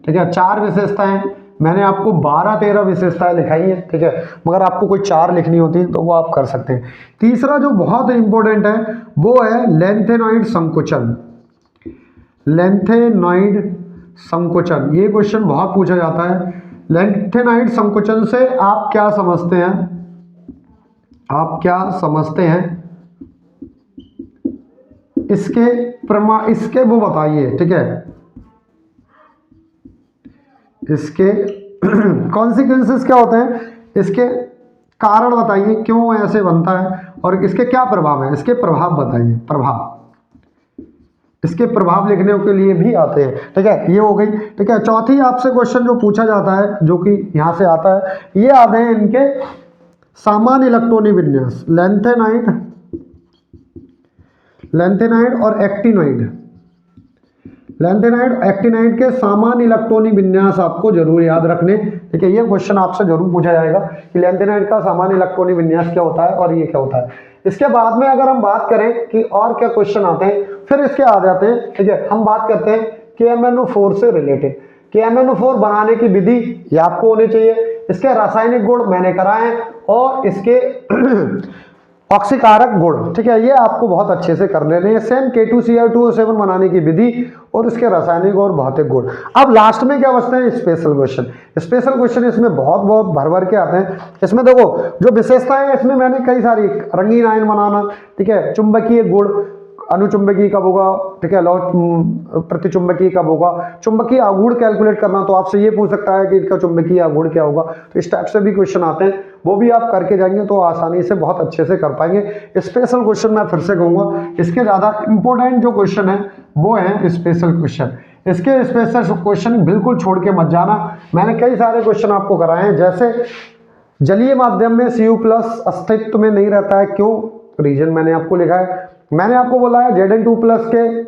S1: ठीक है, 4 विशेषताएं, मैंने आपको 12-13 विशेषताएं लिखाई हैं। ठीक है, मगर आपको कोई 4 लिखनी होती है तो वो आप कर सकते हैं। तीसरा जो बहुत इंपॉर्टेंट है वो है लेंथेनॉइड संकुचन। लेंथेनॉइड संकुचन, ये क्वेश्चन बहुत पूछा जाता है। लेंथेनॉइड संकुचन से आप क्या समझते हैं, आप क्या समझते हैं, इसके वो बताइए। ठीक है, इसके कॉन्सिक्वेंसेस क्या होते हैं, इसके कारण बताइए, क्यों ऐसे बनता है और इसके क्या प्रभाव है, इसके प्रभाव बताइए, प्रभाव, इसके प्रभाव लिखने के लिए भी आते हैं। ठीक है, ये हो गई। ठीक है, चौथी आपसे क्वेश्चन जो पूछा जाता है जो कि यहां से आता है, ये आते हैं इनके सामान्य इलेक्ट्रॉनिक विन्यास, लेंथेनाइड और एक्टिनोइड। लेंथेनाइड एक्टिनाइड के सामान्य इलेक्ट्रॉनिक विन्यास आपको जरूर याद रखने। ठीक है, ये क्वेश्चन आपसे जरूर पूछा जाएगा कि लेंथेनाइड का सामान्य इलेक्ट्रॉनिक विन्यास क्या होता है और ये क्या होता है। इसके बाद में अगर हम बात करें कि और क्या क्वेश्चन आते हैं, फिर इसके आ जाते हैं। ठीक है, हम बात करते हैं KMnO4 से रिलेटेड। KMnO4 बनाने की विधि ये आपको होनी चाहिए, इसके रासायनिक गुण मैंने कराए हैं और इसके ऑक्सीकारक गुण। ठीक है, ये आपको बहुत अच्छे से कर लेने हैं। सेम K2Cl2O7 बनाने की विधि और इसके रासायनिक और भौतिक गुण। अब लास्ट में क्या बचते हैं, स्पेशल क्वेश्चन। स्पेशल क्वेश्चन इसमें बहुत बहुत भर भर के आते हैं। इसमें देखो जो विशेषताएं हैं, इसमें मैंने कई सारी, रंगीन आयन बनाना, ठीक है, चुंबकीय गुण, अनुचुंबकीय कब होगा, ठीक है, प्रतिचुंबकीय कब होगा, चुंबकीय आघूर्ण कैलकुलेट करना, तो आपसे ये पूछ सकता है कि इसका चुंबकीय आघूर्ण क्या होगा। तो इस टाइप से भी क्वेश्चन आते हैं, वो भी आप करके जाएंगे तो आसानी से बहुत अच्छे से कर पाएंगे। स्पेशल क्वेश्चन मैं फिर से कहूंगा, इसके ज्यादा इंपॉर्टेंट जो क्वेश्चन है वो है स्पेशल क्वेश्चन। इसके स्पेशल क्वेश्चन बिल्कुल छोड़ के मत जाना। मैंने कई सारे क्वेश्चन आपको कराए हैं, जैसे जलीय माध्यम में Cu+ अस्तित्व में नहीं रहता है, क्यों, रीजन मैंने आपको लिखा है। मैंने आपको बोला है Zn2+ के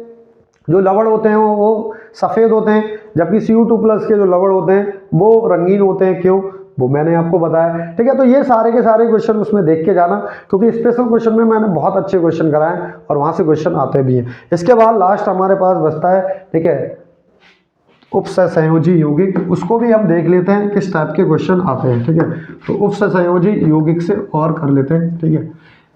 S1: जो लवण होते हैं वो सफेद होते हैं, जबकि Cu2+ के जो लवण होते हैं वो रंगीन होते हैं, क्यों, वो मैंने आपको बताया। ठीक है, तो ये सारे के सारे क्वेश्चन उसमें देख के जाना, क्योंकि स्पेशल क्वेश्चन में मैंने बहुत अच्छे क्वेश्चन कराए हैं और वहां से क्वेश्चन आते भी हैं। इसके बाद लास्ट हमारे पास बचता है, ठीक है, उपसंयोजी यौगिक, उसको भी हम देख लेते हैं किस टाइप के क्वेश्चन आते हैं। ठीक है, तो उपसंयोजी यौगिक से और कर लेते हैं। ठीक है,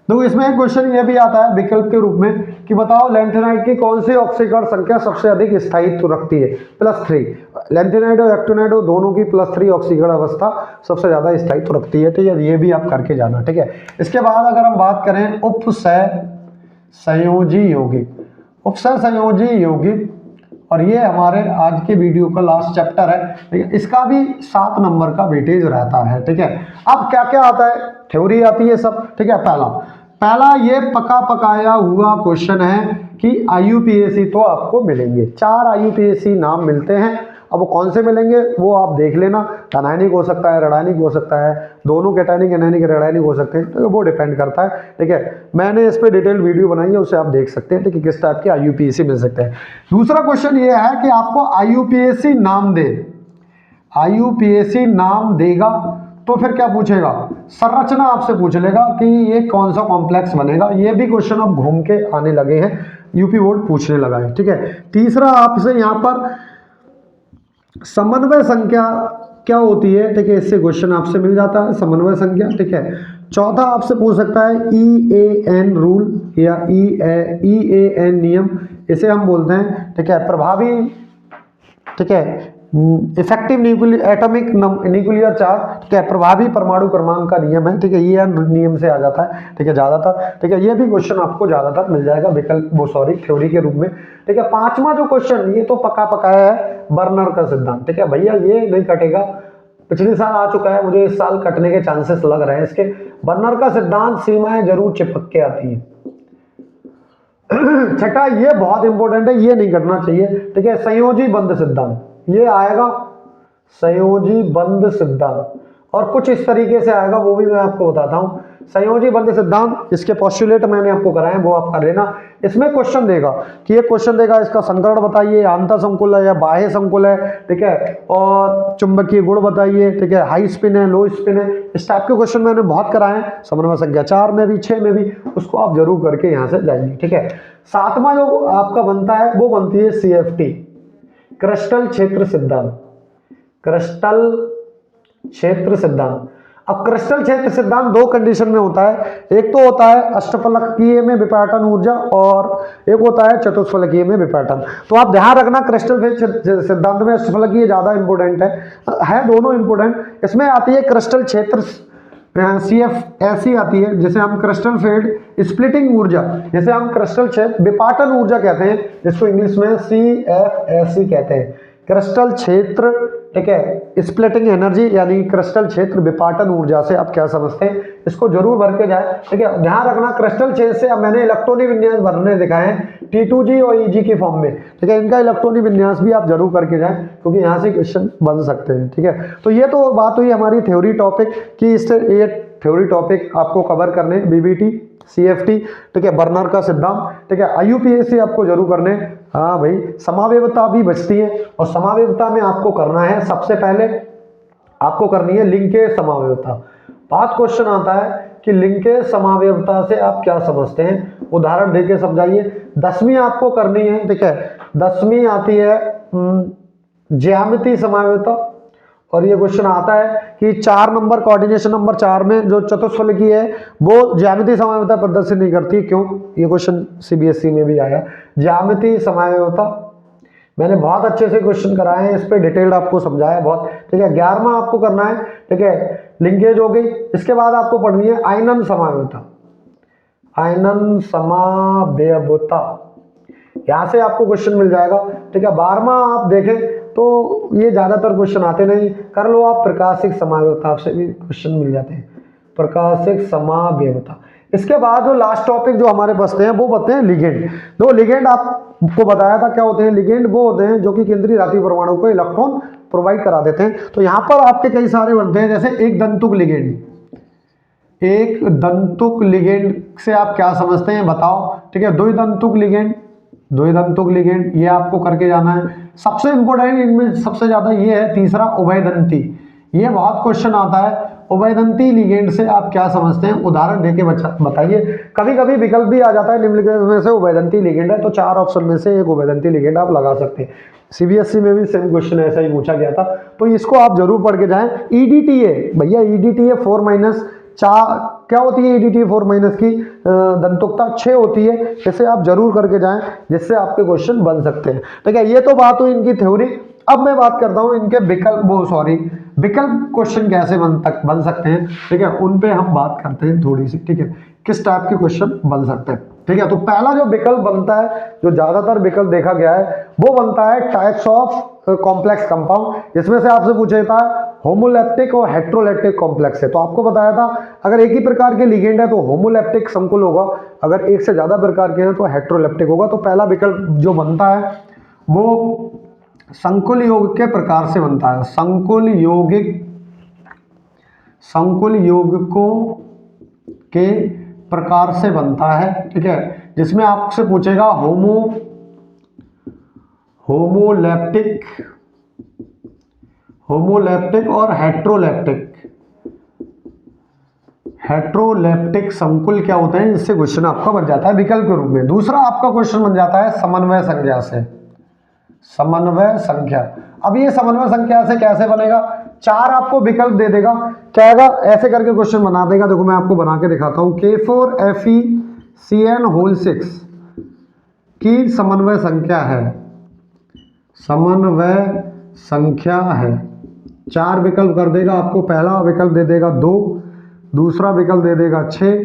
S1: तो इसमें एक क्वेश्चन ये भी आता है विकल्प के रूप में कि बताओ लेंथेनाइड की कौन सी ऑक्सीकरण संख्या सबसे अधिक स्थायित्व रखती है, +3। लेंथेनाइड और एक्टिनाइड दोनों की +3 ऑक्सीकरण अवस्था सबसे ज्यादा स्थायित्व रखती है। ठीक है, ये भी आप करके जाना। ठीक है, इसके बाद अगर हम बात करें उपसंयोजी यौगिक, उपसंयोजी यौगिक और ये हमारे आज के वीडियो का लास्ट चैप्टर है, ठीक है। इसका भी 7 नंबर का वेटेज रहता है, ठीक है। अब क्या क्या आता है, थ्योरी आती है सब, ठीक है। पहला ये पका पकाया हुआ क्वेश्चन है कि IUPAC तो आपको मिलेंगे, 4 IUPAC नाम मिलते हैं। अब वो कौन से मिलेंगे वो आप देख लेना, टनैनिक हो सकता है, रेडानिक हो सकता है, दोनों कैटानिक एनानिक रेडानिक हो सकते हैं, तो वो डिपेंड करता है, ठीक है। मैंने इस पर डिटेल वीडियो बनाई है, उसे आप देख सकते हैं, ठीक है, किस टाइप के IUPAC मिल सकते हैं। दूसरा क्वेश्चन ये है कि आपको IUPAC नाम दे, IUPAC नाम देगा तो फिर क्या पूछेगा, संरचना आपसे पूछ लेगा कि ये कौन सा कॉम्प्लेक्स बनेगा। ये भी क्वेश्चन अब घूम के आने लगे हैं, यूपी बोर्ड पूछने लगा है, ठीक है। तीसरा आपसे यहाँ पर समन्वय संख्या क्या होती है, ठीक है, इससे क्वेश्चन आपसे मिल जाता है, समन्वय संख्या, ठीक है। चौथा आपसे पूछ सकता है EAN रूल या EAN नियम, इसे हम बोलते हैं, ठीक है, प्रभावी, ठीक है, इफेक्टिव एटॉमिक न्यूक्लियर चार्ज, ठीक है, प्रभावी परमाणु क्रमांक का नियम है, ठीक है, ये नियम से आ जाता है, ठीक है, ज्यादातर, ठीक है। ये भी क्वेश्चन आपको ज्यादातर मिल जाएगा विकल्प थ्योरी के रूप में, ठीक है। पांचवा जो क्वेश्चन, ये तो पका पकाया है, बर्नर का सिद्धांत, ठीक है भैया, ये नहीं कटेगा, पिछले साल आ चुका है, मुझे इस साल कटने के चांसेस लग रहे हैं इसके। बर्नर का सिद्धांत, सीमाएं जरूर चिपक के आती है। छठा, ये बहुत इंपॉर्टेंट है, ये नहीं करना चाहिए, ठीक है, संयोजी बंध सिद्धांत, ये आएगा संयोजी बंध सिद्धांत, और कुछ इस तरीके से आएगा, वो भी मैं आपको बताता हूं। संयोजी बंध सिद्धांत, इसके पोस्टुलेट मैंने आपको कराए, वो आप कर लेना। इसमें क्वेश्चन देगा कि ये क्वेश्चन देगा इसका संकरण बताइए, आंतः संकुल है या बाह्य संकुल है, ठीक है, और चुंबकीय गुण बताइए, ठीक है, हाई स्पिन है, लो स्पिन है, इस टाइप के क्वेश्चन मैंने बहुत कराए हैं, समन्वय संख्या 4 में भी, 6 में भी, उसको आप जरूर करके यहाँ से जाएंगे, ठीक है। सातवां जो आपका बनता है वो बनती है CFT, क्रिस्टल क्षेत्र सिद्धांत, क्रिस्टल क्षेत्र सिद्धांत। अब क्रिस्टल क्षेत्र सिद्धांत 2 कंडीशन में होता है, एक तो होता है अष्टफलकीय में विपाटन ऊर्जा, और एक होता है चतुष्फलकीय में विपाटन। तो आप ध्यान रखना, क्रिस्टल सिद्धांत में अष्टफलकीय ज्यादा इंपोर्टेंट है दोनों इंपोर्टेंट। इसमें आती है क्रिस्टल क्षेत्र CF ऐसी आती है, जैसे हम क्रिस्टल फील्ड स्प्लिटिंग ऊर्जा, जैसे हम क्रिस्टल क्षेत्र विपाटन ऊर्जा कहते हैं, जिसको इंग्लिश में CFSE कहते हैं, क्रिस्टल क्षेत्र, ठीक है, स्प्लिटिंग एनर्जी, यानी क्रिस्टल क्षेत्र विपाटन ऊर्जा से आप क्या समझते हैं, इसको जरूर भर के जाए, ठीक है। ध्यान रखना, क्रिस्टल क्षेत्र से अब मैंने इलेक्ट्रॉनिक विन्यास भरने दिखाए हैं T2G और EG की फॉर्म में, ठीक है, इनका इलेक्ट्रॉनिक विन्यास भी आप जरूर करके जाएं, क्योंकि यहाँ से क्वेश्चन बन सकते हैं, ठीक है। तो ये तो बात हुई हमारी थ्योरी टॉपिक की, इससे ये थ्योरी टॉपिक आपको कवर करने, BBT, CFT, ठीक है, बर्नर का सिद्धांत, ठीक है, IUPAC आपको जरूर करने। हाँ भाई, समावेवता भी बचती है, और समावेवता में आपको करना है, सबसे पहले आपको करनी है लिंकेज समावेवता। बात क्वेश्चन आता है कि लिंकेज समावेवता से आप क्या समझते हैं, उदाहरण देके समझाइए। 10वीं आपको करनी है, ठीक है, 10वीं आती है ज्यामितीय समावेवता, और ये क्वेश्चन आता है कि 4 नंबर कोऑर्डिनेशन नंबर 4 में जो चतुष्फलकीय है वो ज्यामितीय समावेवता प्रदर्शित नहीं करती, क्यों, ये क्वेश्चन CBSE में भी आया। ज्यामितीय समावेवता मैंने बहुत अच्छे से क्वेश्चन कराए हैं, इस पे डिटेल्ड आपको समझाया बहुत, ठीक है। 11वां आपको करना है, ठीक है, लिंकेज हो गई। इसके बाद आपको पढ़नी है आयनन समावेवता, आयनन समावेवता, यहाँ से आपको क्वेश्चन मिल जाएगा, ठीक है। 12वां आप देखें तो ये ज्यादातर क्वेश्चन आते नहीं, कर लो आप प्रकाशिक समावेवता से भी क्वेश्चन मिल जाते हैं, प्रकाशिक समावेवता। इसके बाद जो लास्ट टॉपिक जो हमारे बचते हैं वो बनते हैं लिगेंड। दो लिगेंड आपको बताया था क्या होते हैं, लिगेंड वो होते हैं जो कि केंद्रीय धातु परमाणु को इलेक्ट्रॉन प्रोवाइड करा देते हैं। तो यहाँ पर आपके कई सारे बनते हैं, जैसे एक दंतुक लिगेंड, एक दंतुक लिगेंड से आप क्या समझते हैं बताओ, ठीक है। द्विदंतुक लिगेंड, द्विदंतुक लिगेंड ये आपको करके जाना है। सबसे इंपॉर्टेंट इनमें सबसे ज्यादा ये है तीसरा उभयदंती, ये बहुत क्वेश्चन आता है। उभयदंती लिगेंड से आप क्या समझते हैं, उदाहरण देके बताइए। कभी कभी विकल्प भी आ जाता है निम्नलिखित में से उभयदंती लिगेंड है, तो 4 ऑप्शन में से एक उभयदंती लिगेंड आप लगा सकते हैं। CBSE में भी सेम क्वेश्चन ऐसा ही पूछा गया था, तो इसको आप जरूर पढ़ के जाएं। EDTA भैया, EDTA 4 क्या होती है, EDTA 4- की दंतुकता 6 होती है, इसे आप जरूर करके जाएं, जिससे आपके क्वेश्चन बन सकते हैं, ठीक है। ये तो बात हुई इनकी थ्योरी। अब मैं बात करता हूं इनके विकल्प क्वेश्चन कैसे बन सकते हैं, ठीक है, उन पे हम बात करते हैं थोड़ी सी, ठीक है, किस टाइप के क्वेश्चन बन सकते हैं। ठीक है। तो पहला जो विकल्प बनता है, जो ज्यादातर विकल्प देखा गया है, वो बनता है टाइप्स ऑफ कॉम्प्लेक्स कंपाउंड। इसमें से आपसे पूछा था होमोलैप्टिक और हेट्रोलैप्टिक कॉम्प्लेक्स है। तो आपको बताया था अगर एक ही प्रकार के लिगेंड है तो होमोलैप्टिक संकुल होगा, अगर एक से ज्यादा प्रकार के हैं तो हेट्रोलैप्टिक होगा। तो पहला विकल्प जो बनता है वो संकुल यौगिक के प्रकार से बनता है, संकुल यौगिकों के प्रकार से बनता है, ठीक है। जिसमें आपसे पूछेगा होमोलैप्टिक और हेट्रोलैप्टिक संकुल क्या होते हैं, इससे क्वेश्चन आपका बन जाता है विकल्प के रूप में। दूसरा आपका क्वेश्चन बन जाता है समन्वय संख्या से, समन्वय संख्या। अब ये समन्वय संख्या से कैसे बनेगा, चार आपको विकल्प दे देगा, क्या आएगा ऐसे करके क्वेश्चन बना देगा। देखो मैं आपको बना के दिखाता हूं, K4FeCN6 की समन्वय संख्या है, चार विकल्प कर देगा आपको। पहला विकल्प दे देगा 2, दूसरा विकल्प दे देगा 6,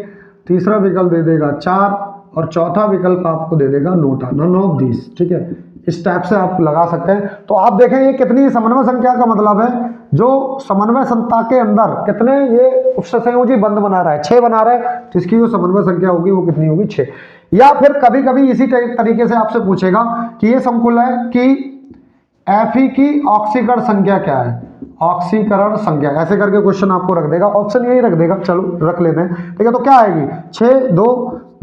S1: तीसरा विकल्प दे देगा 4 और चौथा विकल्प आपको दे देगा नन ऑफ दिस, ठीक है। इस टाइप से आप लगा सकते हैं। तो आप देखें ये कितनी समन्वय संख्या का मतलब है, जो समन्वय संख्या के अंदर कितने ये उपसंयोजी बंध बना रहा है, 6 बना रहा है, तो इसकी जो समन्वय संख्या होगी वो कितनी होगी, 6। या फिर कभी कभी इसी तरीके से आपसे पूछेगा कि ये संकुल है कि Fe की ऑक्सीकरण संख्या क्या है, ऑक्सीकरण संख्या, ऐसे करके क्वेश्चन आपको रख देगा, ऑप्शन यही रख देगा, चलो रख लेते हैं, ठीक है। तो क्या आएगी 6,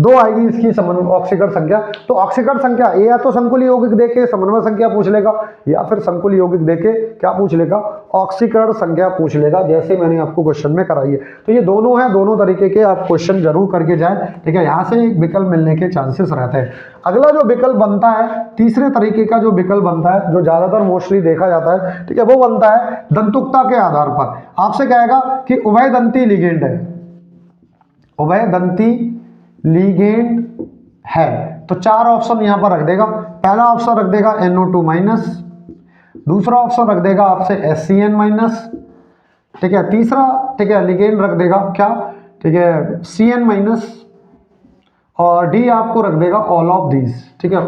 S1: 2 आएगी इसकी ऑक्सीकरण संख्या। तो ऑक्सीकरण संख्या ये या तो संकुल यौगिक देके समन्वय संख्या पूछ लेगा, या फिर संकुल यौगिक देके क्या पूछ लेगा, ऑक्सीकरण संख्या पूछ लेगा, जैसे मैंने आपको क्वेश्चन में कराई है। तो ये दोनों है, दोनों तरीके के आप क्वेश्चन जरूर करके जाए, ठीक है। यहाँ से एक विकल्प मिलने के चांसेस रहते हैं। अगला जो विकल्प बनता है, तीसरे तरीके का जो विकल्प बनता है, जो ज्यादातर मोस्टली देखा जाता है, ठीक है, वो बनता है दंतुकता के आधार पर। आपसे कहेगा कि उभयदंती लिगेंड है, उभयदंती लिगेंड है, तो चार ऑप्शन यहां पर रख देगा। पहला ऑप्शन रख देगा NO2-, दूसरा ऑप्शन रख देगा आपसे SCN-, ठीक है, तीसरा, ठीक है, लिगेंड रख देगा क्या, ठीक है, CN-, और डी आपको रख देगा ऑल ऑफ दीज, ठीक है,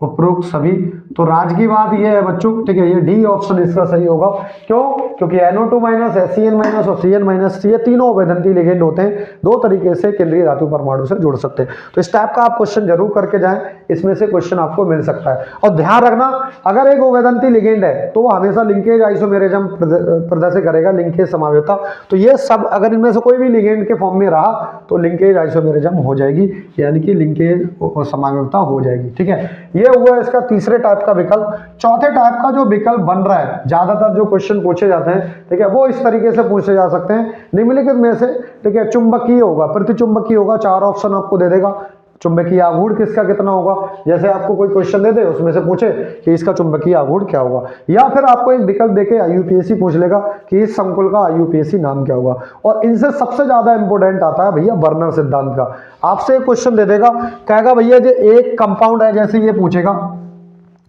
S1: उपरोक्त सभी। तो राज की बात ये है बच्चों, ठीक है, ये डी ऑप्शन इसका सही होगा। क्यों, क्योंकि NO2-, SCN- और CN- ये तीनों उभयदंती लिगेंड होते हैं, दो तरीके से केंद्रीय धातु परमाणु से जुड़ सकते हैं। तो इस टाइप का आप क्वेश्चन जरूर करके जाएं, इसमें से क्वेश्चन आपको मिल सकता है। और ध्यान रखना, अगर एक उभयदंती लिगेंड है तो वो हमेशा लिंकेज आइसोमेरिज्म प्रदर्शित करेगा, लिंकेज समावेशता। तो ये सब अगर इनमें से कोई भी लिगेंड के फॉर्म में रहा तो लिंकेज आइसोमेरिज्म हो जाएगी, यानी कि लिंकेज समावेशता हो जाएगी, ठीक है। ये हुआ इसका तीसरे टाइप का विकल्प। चौथे टाइप का जो विकल्प बन रहा है, ज्यादातर जो क्वेश्चन पूछे जाते हैं, ठीक है, वो इस तरीके से पूछे जा सकते हैं, निम्नलिखित में से, ठीक है, चुंबकीय होगा, प्रतिचुंबकीय होगा, चार ऑप्शन आपको दे देगा। चुंबकीय आघूर्ण किसका कितना होगा, जैसे आपको कोई क्वेश्चन दे दे उसमें से पूछे कि इसका चुंबकीय आघूर्ण क्या होगा, या फिर आपको एक विकल्प देके IUPAC पूछ लेगा कि इस संकुल का IUPAC नाम क्या होगा। और इनसे सबसे ज्यादा इंपॉर्टेंट आता है भैया बर्नर सिद्धांत का। आपसे एक क्वेश्चन दे देगा, कहेगा भैया जो एक कंपाउंड है, जैसे ये पूछेगा,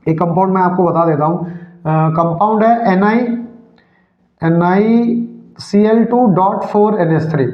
S1: एक कंपाउंड मैं आपको बता देता हूं, कंपाउंड है NiCl2.4NH3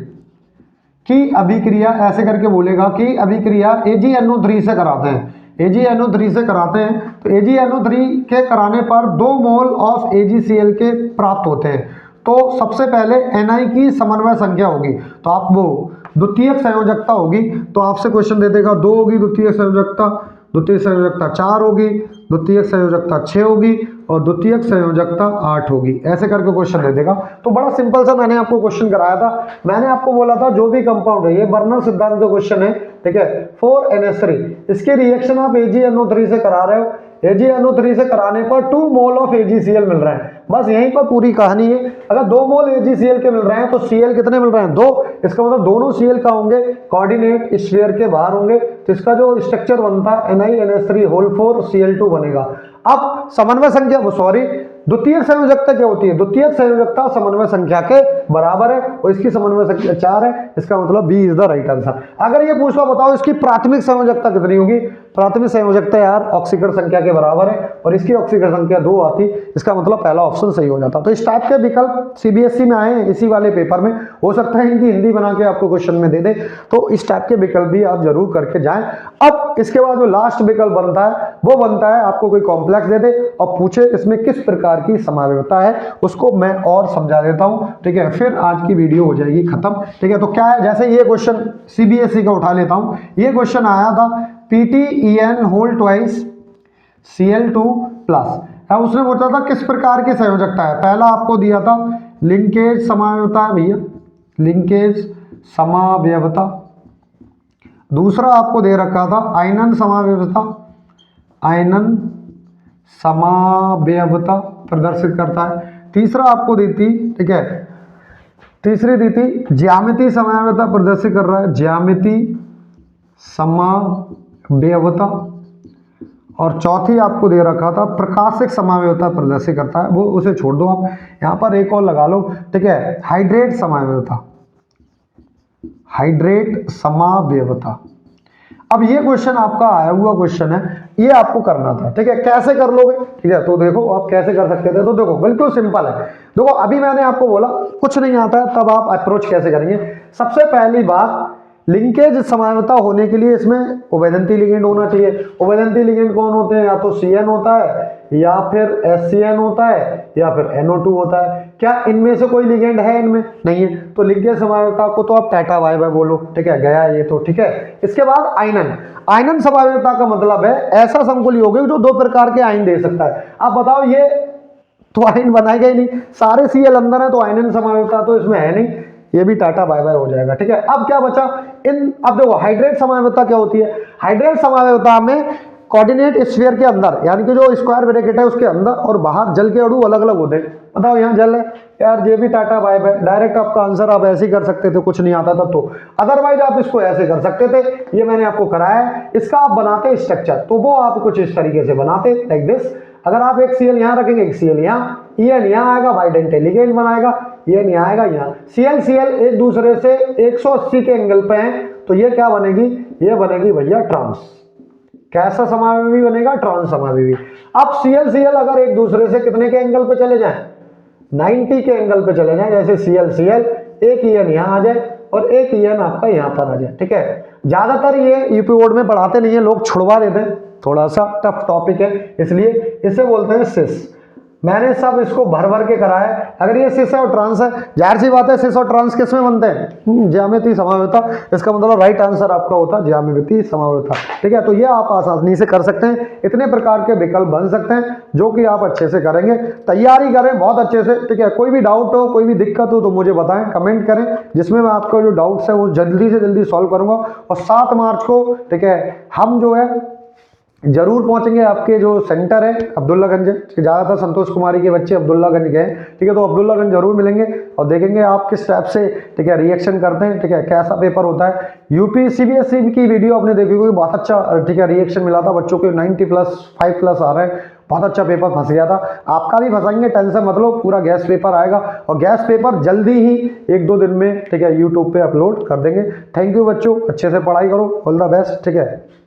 S1: की अभिक्रिया, ऐसे करके बोलेगा कि अभिक्रिया AgNO3 से कराते हैं, AgNO3 से कराते हैं, तो AgNO3 के कराने पर 2 मोल ऑफ AgCl के प्राप्त होते हैं। तो सबसे पहले Na की समन्वय संख्या होगी, तो आप वो द्वितीयक संयोजकता होगी, तो आपसे क्वेश्चन दे देगा 2 होगी द्वितीयक संयोजकता, द्वितीयक संयोजकता 4 होगी, द्वितीयक संयोजकता 6 होगी और द्वितीयक संयोजकता 8 होगी, ऐसे करके क्वेश्चन दे देगा। तो बड़ा सिंपल सा मैंने आपको क्वेश्चन कराया था, मैंने आपको बोला था जो भी कंपाउंड है, ये बर्नर सिद्धांत का क्वेश्चन है, ठीक है, 4NH3, इसके रिएक्शन आप AgNO3 से करा रहे हो, AgNO3 से कराने पर 2 मोल ऑफ AgCl मिल रहे हैं, बस यहीं पर पूरी कहानी है। अगर 2 मोल AgCl के मिल रहे हैं तो Cl कितने मिल रहे हैं, 2, इसका मतलब दोनों Cl का होंगे कोऑर्डिनेट स्फीयर के बाहर होंगे, तो इसका जो स्ट्रक्चर बनता है NiNH3 बनेगा। अब समन्वय संख्या, सॉरी, द्वितीयक संयोजकता क्या होती है, द्वितीयक संयोजकता समन्वय संख्या के बराबर है और इसकी समन्वय संख्या 4 है, इसका मतलब B is the right answer. अगर ये पूछो बताओ इसकी प्राथमिक संयोजकता कितनी होगी, प्राथमिक संयोजकता यार ऑक्सीकरण संख्या के बराबर है और इसकी ऑक्सीकरण संख्या 2 आती, इसका मतलब पहला ऑप्शन सही हो जाता। तो इस टाइप के विकल्प सीबीएसई में आए हैं इसी वाले पेपर में, हो सकता है इनकी हिंदी बना के आपको क्वेश्चन में दे दे, तो इस टाइप के विकल्प भी आप जरूर करके जाएं। अब इसके बाद जो लास्ट विकल्प बनता है वो बनता है आपको कोई कॉम्प्लेक्स दे दे और पूछे इसमें किस प्रकार की समावयवता है, उसको मैं और समझा देता हूं, ठीक है, फिर आज की वीडियो हो जाएगी खत्म। ठीक है, तो क्या है, जैसे ये क्वेश्चन सीबीएसई का उठा लेता हूं, ये क्वेश्चन आया था PTEN whole twice Cl2 plus. अब उसने पूछा था किस प्रकार की संयोजकता है, पहला आपको दिया था लिंकेज समावयवता है भैया, लिंकेज समावयवता, दूसरा आपको दे रखा था आयनन समावयवता, आयनन समावयवता प्रदर्शित करता है, तीसरा आपको दी थी, ठीक है, तीसरी दी थी ज्यामिति समावयवता प्रदर्शित कर रहा है, ज्यामिति समावयवता, और चौथी आपको दे रखा था प्रकाशिक समावयवता प्रदर्शित करता है, वो उसे छोड़ दो आप, यहाँ पर एक और लगा लो, ठीक है, हाइड्रेट समावयवता, हाइड्रेट समावयवता। अब ये क्वेश्चन आपका आया हुआ क्वेश्चन है, ये आपको करना था, ठीक है, कैसे कर लोगे, ठीक है, तो देखो आप कैसे कर सकते थे, तो देखो बिल्कुल सिंपल है। देखो अभी मैंने आपको बोला कुछ नहीं आता है तब आप अप्रोच कैसे करेंगे। सबसे पहली बात, लिंकेज समावयवता होने के लिए इसमें उभयदंती लिगेंड होना चाहिए। उभयदंती लिगेंड कौन होते हैं, या तो CN होता है या फिर SCN होता है या फिर NO2 होता है। क्या इनमें से कोई लिगेंड है, इनमें नहीं है, तो लिंकेज समावयवता को तो आप टाटा वाई बाय बोलो, ठीक है, गया ये तो, ठीक है। इसके बाद आयनन, आयनन समावयवता का मतलब है ऐसा संकुल यौगिक जो 2 प्रकार के आयन दे सकता है। अब बताओ ये तो आयन बनाएगा ही नहीं, सारे Cl अंदर है तो आयनन समावयवता तो इसमें है नहीं, ये भी टाटा बाय बाय हो जाएगा, ठीक है। अब क्या बचा इन, अब देखो हाइड्रेट समावयवता क्या होती है, हाइड्रेट समावयवता में कोऑर्डिनेट स्फीयर के अंदर, यानी कि जो स्क्वायर ब्रैकेट है उसके अंदर और बाहर जल के अणु अलग अलग होते हैं। बताओ यहाँ जल है यार, ये भी टाटा बाय बाय, डायरेक्ट आपका आंसर आप ऐसे ही कर सकते थे, कुछ नहीं आता था तो, अदरवाइज आप इसको ऐसे कर सकते थे, ये मैंने आपको कराया है। इसका आप बनाते स्ट्रक्चर तो वो आप कुछ इस तरीके से बनाते, लाइक दिस। अगर आप एक Cl यहाँ रखेंगे, एक Cl यहाँ, EN यहाँ आएगा, बाइडेंट लिगेंड बनाएगा, ये नहीं आएगा यहाँ, Cl Cl एक दूसरे से 180 के एंगल पे हैं, तो ये क्या बनेगी, ये बनेगी भैया ट्रांस। कैसा समावयवी बनेगा, ट्रांस समावयवी। अब Cl Cl अगर एक दूसरे से कितने के एंगल पे चले जाएं, 90 के एंगल पे चले जाएं, जैसे Cl Cl, एक EN यहाँ आ जाए और एक EN आपका यहाँ पर आ जाए, ठीक है। ज्यादातर ये यूपी बोर्ड में पढ़ाते नहीं है, लोग छुड़वा देते हैं, थोड़ा सा टफ टॉपिक है, इसलिए इसे बोलते हैं सिस। मैंने सब इसको भर भर के कराया है। अगर ये सिस है और ट्रांस है, जाहिर सी बात है सिस और ट्रांस किस में बनते हैं, ज्यामिति समावयवता, इसका मतलब राइट आंसर आपका होता है ज्यामिति समावयवता, ठीक है। तो ये आप आसानी से कर सकते हैं, इतने प्रकार के विकल्प बन सकते हैं जो कि आप अच्छे से करेंगे, तैयारी करें बहुत अच्छे से, ठीक है। कोई भी डाउट हो, कोई भी दिक्कत हो तो मुझे बताएं, कमेंट करें, जिसमें मैं आपका जो डाउट्स है वो जल्दी से जल्दी सॉल्व करूंगा। और 7 मार्च को, ठीक है, हम जो है जरूर पहुंचेंगे आपके जो सेंटर है अब्दुल्लागंज, ज़्यादातर संतोष कुमारी के बच्चे अब्दुल्लागंज गए, ठीक है, तो अब्दुल्लागंज जरूर मिलेंगे और देखेंगे आप किस टाइप से, ठीक है, रिएक्शन करते हैं, ठीक है, कैसा पेपर होता है। यूपी सीबीएसई की वीडियो आपने देखी होगी, बहुत अच्छा, ठीक है, रिएक्शन मिला था, बच्चों के 90+5+ आ रहे हैं, बहुत अच्छा पेपर फंस गया था, आपका भी फंसाएंगे, टेंशन मत लो, पूरा गैस पेपर आएगा और गैस पेपर जल्दी ही 1-2 दिन में, ठीक है, यूट्यूब पे अपलोड कर देंगे। थैंक यू बच्चों, अच्छे से पढ़ाई करो, ऑल द बेस्ट, ठीक है।